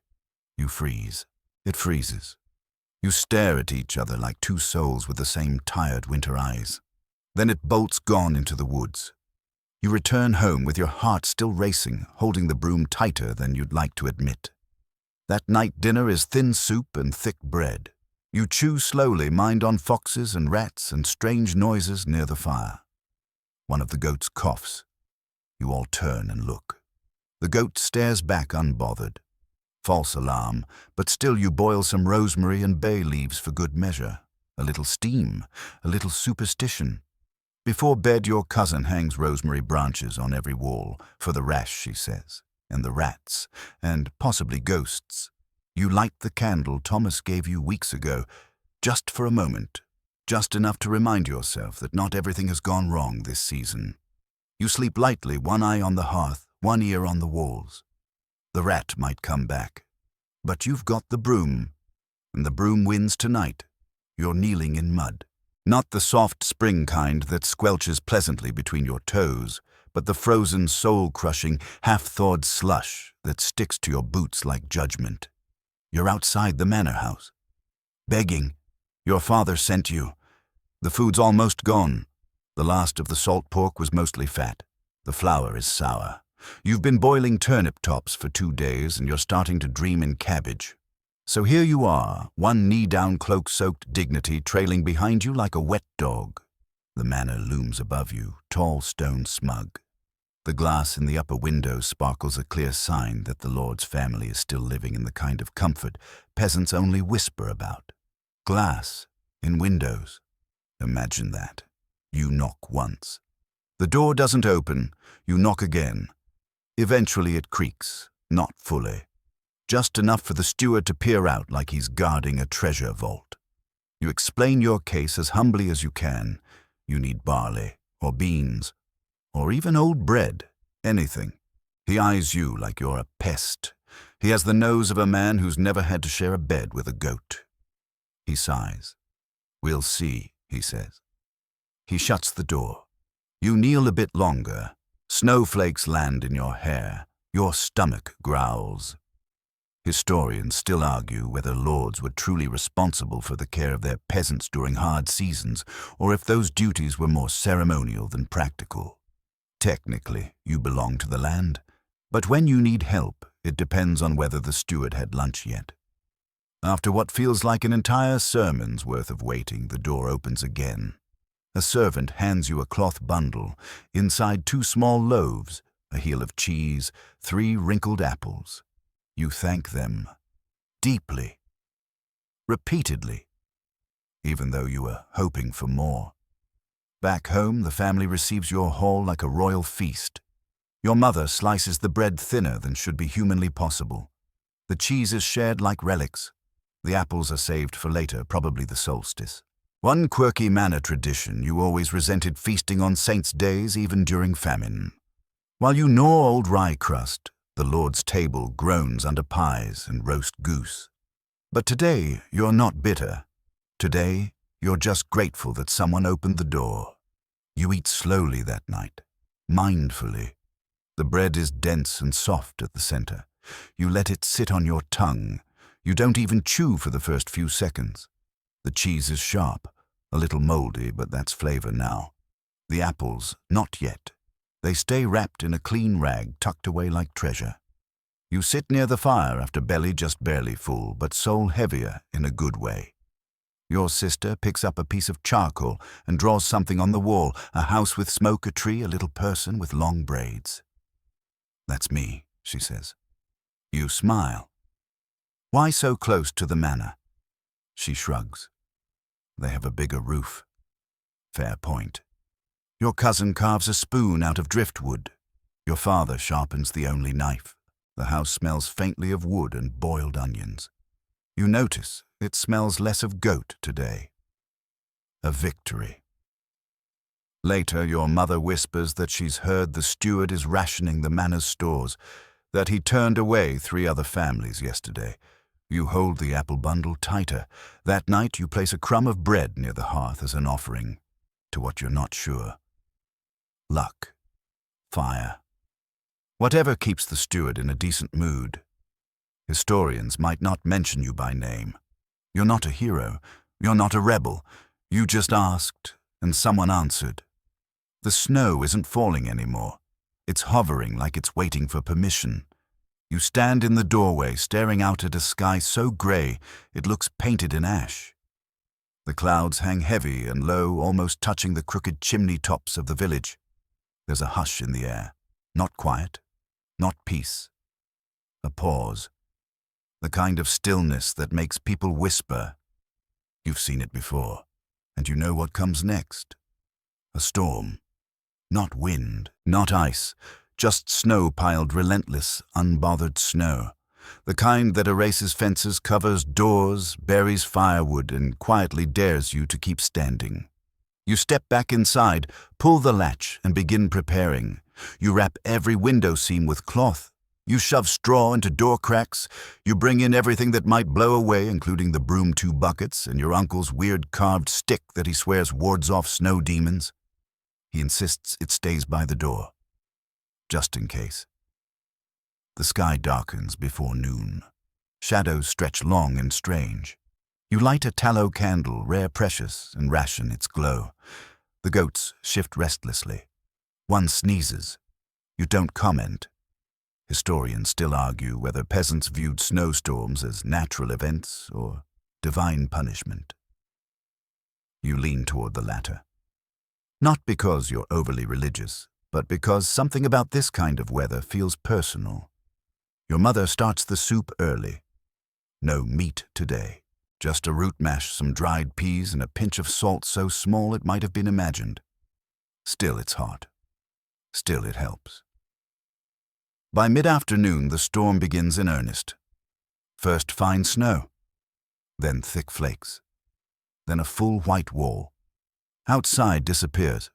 You freeze. It freezes. You stare at each other like two souls with the same tired winter eyes. Then it bolts gone into the woods. You return home with your heart still racing, holding the broom tighter than you'd like to admit. That night dinner is thin soup and thick bread. You chew slowly, mind on foxes and rats and strange noises near the fire. One of the goats coughs. You all turn and look. The goat stares back unbothered. False alarm, but still you boil some rosemary and bay leaves for good measure. A little steam, a little superstition. Before bed, your cousin hangs rosemary branches on every wall, for the rash, she says, and the rats, and possibly ghosts. You light the candle Thomas gave you weeks ago, just for a moment, just enough to remind yourself that not everything has gone wrong this season. You sleep lightly, one eye on the hearth, one ear on the walls. The rat might come back, but you've got the broom, and the broom wins tonight. You're kneeling in mud. Not the soft spring kind that squelches pleasantly between your toes, but the frozen, soul-crushing, half-thawed slush that sticks to your boots like judgment. You're outside the manor house, begging. Your father sent you. The food's almost gone. The last of the salt pork was mostly fat. The flour is sour. You've been boiling turnip tops for 2 days, and you're starting to dream in cabbage. So here you are, one knee-down cloak-soaked dignity trailing behind you like a wet dog. The manor looms above you, tall, stone smug. The glass in the upper window sparkles a clear sign that the lord's family is still living in the kind of comfort peasants only whisper about. Glass in windows. Imagine that. You knock once. The door doesn't open. You knock again. Eventually it creaks, not fully. Just enough for the steward to peer out like he's guarding a treasure vault. You explain your case as humbly as you can. You need barley, or beans, or even old bread, anything. He eyes you like you're a pest. He has the nose of a man who's never had to share a bed with a goat. He sighs. We'll see, he says. He shuts the door. You kneel a bit longer. Snowflakes land in your hair. Your stomach growls. Historians still argue whether lords were truly responsible for the care of their peasants during hard seasons, or if those duties were more ceremonial than practical. Technically, you belong to the land, but when you need help, it depends on whether the steward had lunch yet. After what feels like an entire sermon's worth of waiting, the door opens again. A servant hands you a cloth bundle, inside 2 small loaves, a heel of cheese, 3 wrinkled apples. You thank them, deeply, repeatedly, even though you were hoping for more. Back home, the family receives your haul like a royal feast. Your mother slices the bread thinner than should be humanly possible. The cheese is shared like relics. The apples are saved for later, probably the solstice. One quirky manor tradition, you always resented feasting on saints' days even during famine. While you gnaw old rye crust, the Lord's table groans under pies and roast goose. But today, you're not bitter. Today, you're just grateful that someone opened the door. You eat slowly that night, mindfully. The bread is dense and soft at the center. You let it sit on your tongue. You don't even chew for the first few seconds. The cheese is sharp, a little moldy, but that's flavor now. The apples, not yet. They stay wrapped in a clean rag tucked away like treasure. You sit near the fire after belly just barely full, but soul heavier in a good way. Your sister picks up a piece of charcoal and draws something on the wall, a house with smoke, a tree, a little person with long braids. That's me, she says. You smile. Why so close to the manor? She shrugs. They have a bigger roof. Fair point. Your cousin carves a spoon out of driftwood. Your father sharpens the only knife. The house smells faintly of wood and boiled onions. You notice it smells less of goat today. A victory. Later, your mother whispers that she's heard the steward is rationing the manor's stores, that he turned away 3 other families yesterday. You hold the apple bundle tighter. That night, you place a crumb of bread near the hearth as an offering to what you're not sure. Luck. Fire. Whatever keeps the steward in a decent mood. Historians might not mention you by name. You're not a hero. You're not a rebel. You just asked, and someone answered. The snow isn't falling anymore. It's hovering like it's waiting for permission. You stand in the doorway, staring out at a sky so gray it looks painted in ash. The clouds hang heavy and low, almost touching the crooked chimney tops of the village. There's a hush in the air. Not quiet, not peace. A pause. The kind of stillness that makes people whisper. You've seen it before, and you know what comes next. A storm. Not wind, not ice, just snow piled relentless, unbothered snow. The kind that erases fences, covers doors, buries firewood, and quietly dares you to keep standing. You step back inside, pull the latch, and begin preparing. You wrap every window seam with cloth. You shove straw into door cracks. You bring in everything that might blow away, including the broom 2 buckets and your uncle's weird carved stick that he swears wards off snow demons. He insists it stays by the door, just in case. The sky darkens before noon. Shadows stretch long and strange. You light a tallow candle, rare precious, and ration its glow. The goats shift restlessly. One sneezes. You don't comment. Historians still argue whether peasants viewed snowstorms as natural events or divine punishment. You lean toward the latter. Not because you're overly religious, but because something about this kind of weather feels personal. Your mother starts the soup early. No meat today. Just a root mash, some dried peas, and a pinch of salt so small it might have been imagined. Still it's hot. Still it helps. By mid-afternoon, the storm begins in earnest. First fine snow, then thick flakes, then a full white wall. Outside disappears.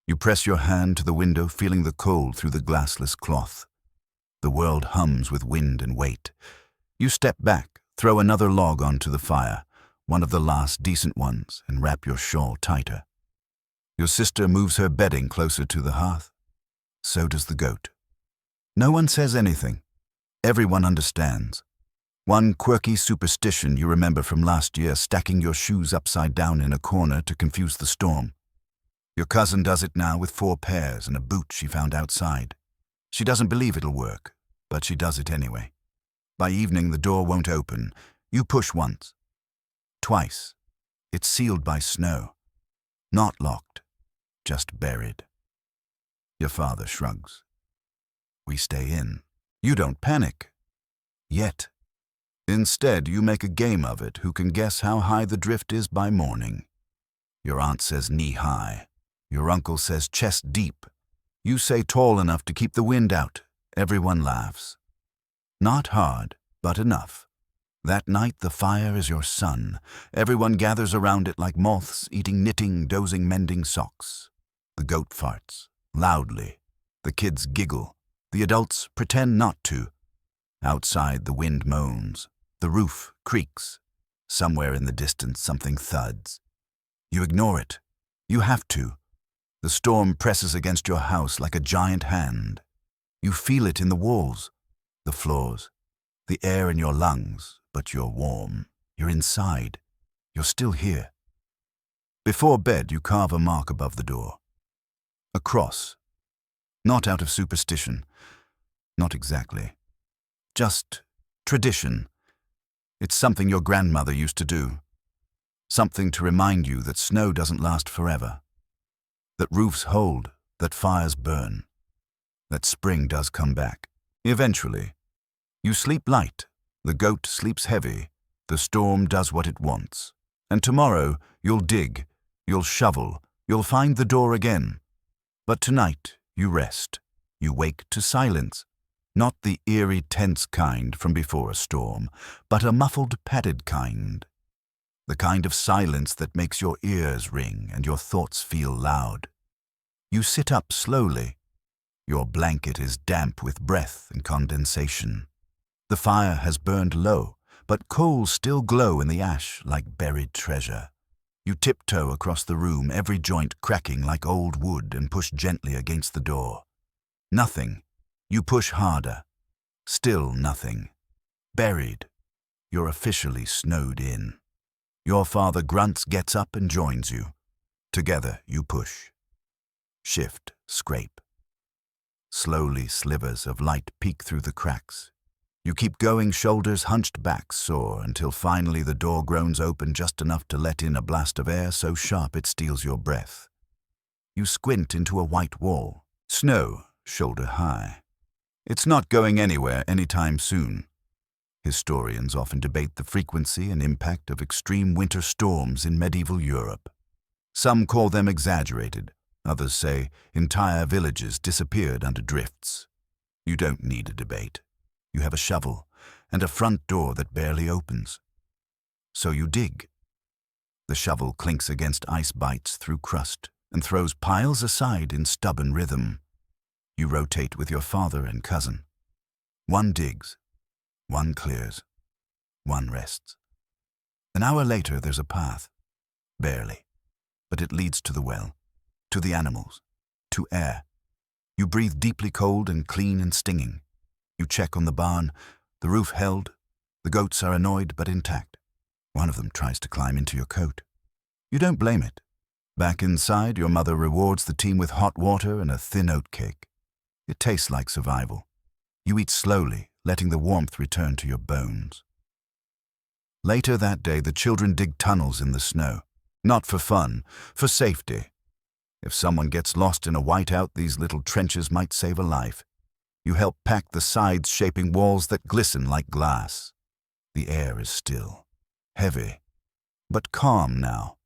You press your hand to the window, feeling the cold through the glassless cloth. The world hums with wind and weight. You step back, throw another log onto the fire, one of the last decent ones, and wrap your shawl tighter. Your sister moves her bedding closer to the hearth. So does the goat. No one says anything. Everyone understands. One quirky superstition you remember from last year, stacking your shoes upside down in a corner to confuse the storm. Your cousin does it now with 4 pairs and a boot she found outside. She doesn't believe it'll work, but she does it anyway. By evening, the door won't open. You push once. Twice. It's sealed by snow. Not locked, just buried. Your father shrugs. We stay in. You don't panic. Yet. Instead, you make a game of it. Who can guess how high the drift is by morning? Your aunt says knee-high. Your uncle says chest-deep. You say tall enough to keep the wind out. Everyone laughs. Not hard, but enough. That night, the fire is your sun. Everyone gathers around it like moths, eating, knitting, dozing, mending socks. The goat farts, loudly. The kids giggle. The adults pretend not to. Outside, the wind moans. The roof creaks. Somewhere in the distance, something thuds. You ignore it. You have to. The storm presses against your house like a giant hand. You feel it in the walls, the floors, the air in your lungs, but you're warm. You're inside. You're still here. Before bed, you carve a mark above the door. A cross. Not out of superstition. Not exactly. Just tradition. It's something your grandmother used to do. Something to remind you that snow doesn't last forever. That roofs hold, that fires burn. That spring does come back. Eventually. You sleep light. The goat sleeps heavy. The storm does what it wants. And tomorrow, you'll dig. You'll shovel. You'll find the door again. But tonight, you rest. You wake to silence. Not the eerie, tense kind from before a storm, but a muffled, padded kind. The kind of silence that makes your ears ring and your thoughts feel loud. You sit up slowly. Your blanket is damp with breath and condensation. The fire has burned low, but coals still glow in the ash like buried treasure. You tiptoe across the room, every joint cracking like old wood, and push gently against the door. Nothing. You push harder. Still nothing. Buried. You're officially snowed in. Your father grunts, gets up, and joins you. Together, you push. Shift, scrape. Slowly, slivers of light peek through the cracks. You keep going, shoulders hunched back, sore, until finally the door groans open just enough to let in a blast of air so sharp it steals your breath. You squint into a white wall. Snow, shoulder high. It's not going anywhere anytime soon. Historians often debate the frequency and impact of extreme winter storms in medieval Europe. Some call them exaggerated. Others say entire villages disappeared under drifts. You don't need a debate. You have a shovel and a front door that barely opens. So you dig. The shovel clinks against ice bites through crust and throws piles aside in stubborn rhythm. You rotate with your father and cousin. One digs, one clears, one rests. An hour later there's a path. Barely. But it leads to the well, to the animals, to air. You breathe deeply cold and clean and stinging. You check on the barn, the roof held. The goats are annoyed but intact. One of them tries to climb into your coat. You don't blame it. Back inside, your mother rewards the team with hot water and a thin oat cake. It tastes like survival. You eat slowly, letting the warmth return to your bones. Later that day, the children dig tunnels in the snow. Not for fun, for safety. If someone gets lost in a whiteout, these little trenches might save a life. You help pack the sides, shaping walls that glisten like glass. The air is still, heavy, but calm now.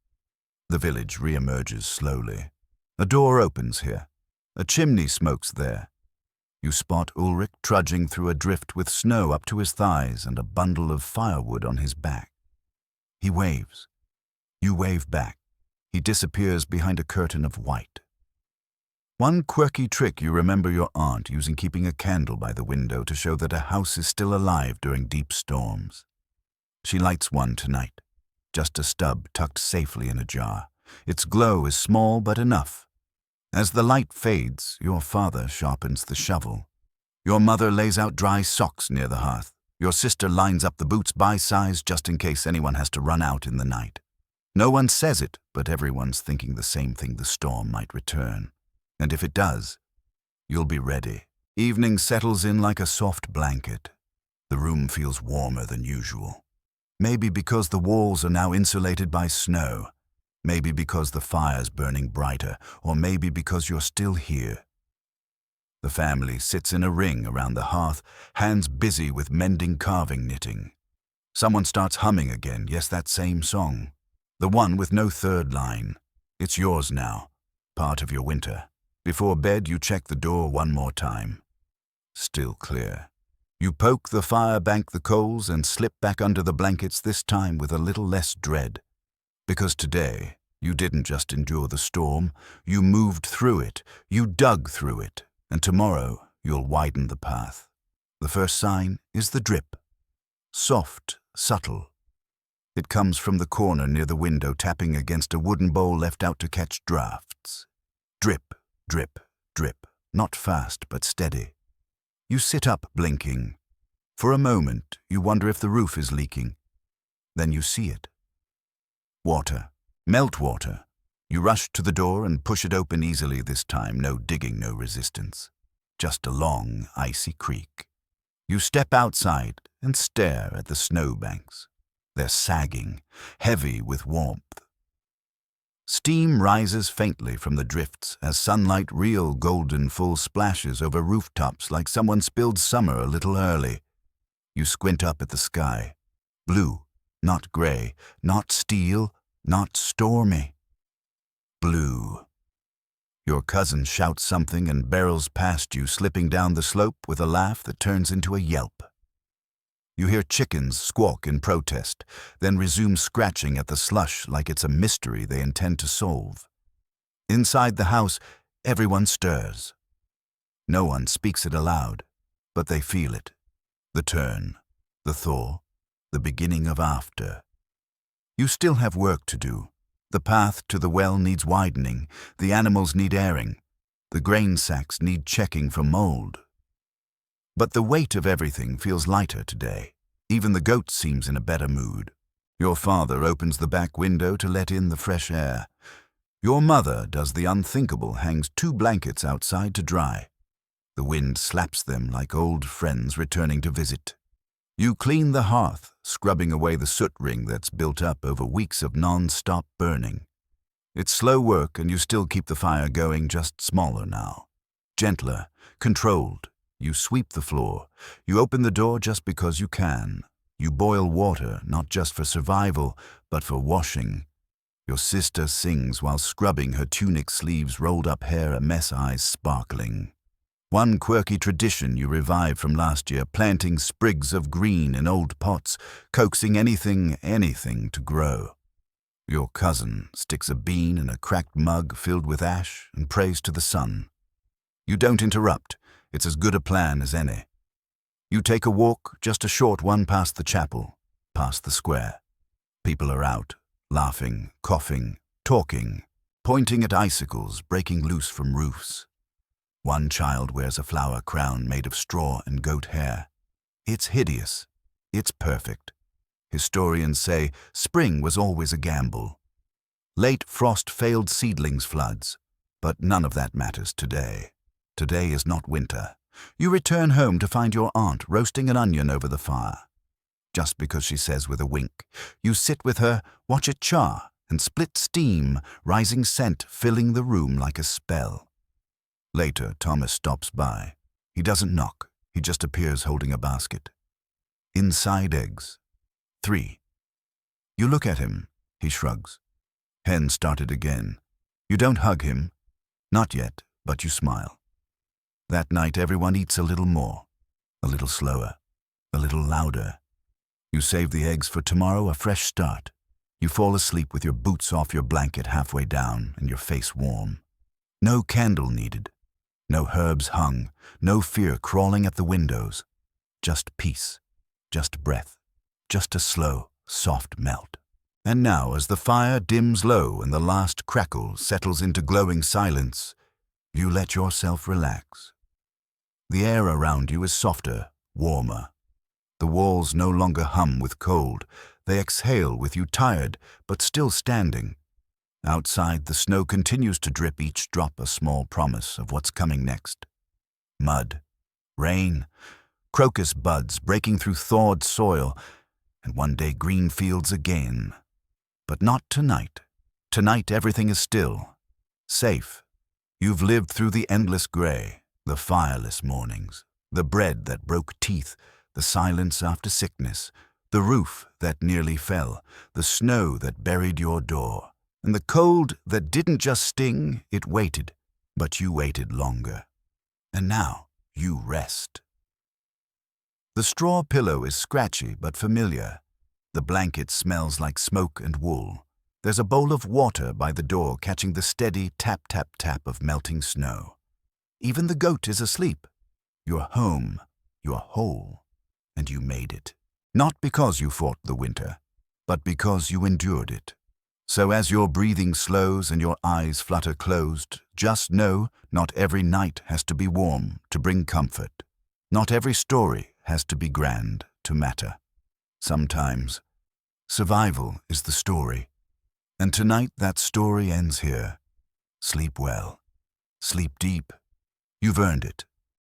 The village re-emerges slowly. A door opens here. A chimney smokes there. You spot Ulrich trudging through a drift with snow up to his thighs and a bundle of firewood on his back. He waves. You wave back. He disappears behind a curtain of white. One quirky trick you remember your aunt using, keeping a candle by the window to show that a house is still alive during deep storms. She lights one tonight. Just a stub tucked safely in a jar. Its glow is small but enough. As the light fades, your father sharpens the shovel. Your mother lays out dry socks near the hearth. Your sister lines up the boots by size just in case anyone has to run out in the night. No one says it, but everyone's thinking the same thing: the storm might return. And if it does, you'll be ready. Evening settles in like a soft blanket. The room feels warmer than usual. Maybe because the walls are now insulated by snow. Maybe because the fire's burning brighter, or maybe because you're still here. The family sits in a ring around the hearth, hands busy with mending, carving, knitting. Someone starts humming again, yes, that same song. The one with no third line. It's yours now, part of your winter. Before bed, you check the door one more time. Still clear. You poke the fire, bank the coals, and slip back under the blankets, this time with a little less dread. Because today, you didn't just endure the storm, you moved through it, you dug through it, and tomorrow you'll widen the path. The first sign is the drip. Soft, subtle. It comes from the corner near the window, tapping against a wooden bowl left out to catch drafts. Drip, drip, drip. Not fast, but steady. You sit up, blinking. For a moment, you wonder if the roof is leaking. Then you see it. Water. Meltwater. You rush to the door and push it open easily this time. No digging, no resistance. Just a long, icy creek. You step outside and stare at the snowbanks. They're sagging, heavy with warmth. Steam rises faintly from the drifts as sunlight, real golden, full splashes over rooftops like someone spilled summer a little early. You squint up at the sky. Blue, not gray, not steel, not stormy. Blue. Your cousin shouts something and barrels past you, slipping down the slope with a laugh that turns into a yelp. You hear chickens squawk in protest, then resume scratching at the slush like it's a mystery they intend to solve. Inside the house, everyone stirs. No one speaks it aloud, but they feel it. The turn, the thaw, the beginning of after. You still have work to do. The path to the well needs widening, the animals need airing, the grain sacks need checking for mold. But the weight of everything feels lighter today. Even the goat seems in a better mood. Your father opens the back window to let in the fresh air. Your mother does the unthinkable, hangs 2 blankets outside to dry. The wind slaps them like old friends returning to visit. You clean the hearth, scrubbing away the soot ring that's built up over weeks of non-stop burning. It's slow work, and you still keep the fire going, just smaller now. Gentler, controlled. You sweep the floor. You open the door just because you can. You boil water, not just for survival, but for washing. Your sister sings while scrubbing her tunic sleeves, rolled up hair, a mess, eyes sparkling. One quirky tradition you revived from last year, planting sprigs of green in old pots, coaxing anything to grow. Your cousin sticks a bean in a cracked mug filled with ash and prays to the sun. You don't interrupt. It's as good a plan as any. You take a walk, just a short one, past the chapel, past the square. People are out, laughing, coughing, talking, pointing at icicles breaking loose from roofs. One child wears a flower crown made of straw and goat hair. It's hideous. It's perfect. Historians say spring was always a gamble. Late frost failed seedlings floods, but none of that matters today. Today is not winter. You return home to find your aunt roasting an onion over the fire. Just because she says with a wink, you sit with her, watch it char, and split steam, rising scent filling the room like a spell. Later, Thomas stops by. He doesn't knock. He just appears holding a basket. Inside eggs. 3. You look at him. He shrugs. Hen started again. You don't hug him. Not yet, but you smile. That night everyone eats a little more, a little slower, a little louder. You save the eggs for tomorrow, a fresh start. You fall asleep with your boots off your blanket halfway down and your face warm. No candle needed. No herbs hung, no fear crawling at the windows. Just peace, just breath, just a slow, soft melt. And now, as the fire dims low and the last crackle settles into glowing silence, you let yourself relax. The air around you is softer, warmer. The walls no longer hum with cold. They exhale with you tired, but still standing. Outside, the snow continues to drip, each drop a small promise of what's coming next. Mud, rain, crocus buds breaking through thawed soil, and one day green fields again. But not tonight. Tonight everything is still, safe. You've lived through the endless gray, the fireless mornings, the bread that broke teeth, the silence after sickness, the roof that nearly fell, the snow that buried your door. And the cold that didn't just sting, it waited, but you waited longer. And now you rest. The straw pillow is scratchy but familiar. The blanket smells like smoke and wool. There's a bowl of water by the door catching the steady tap, tap, tap of melting snow. Even the goat is asleep. You're home, you're whole, and you made it. Not because you fought the winter, but because you endured it. So as your breathing slows and your eyes flutter closed, just know not every night has to be warm to bring comfort. Not every story has to be grand to matter. Sometimes, survival is the story. And tonight that story ends here. Sleep well. Sleep deep. You've earned it.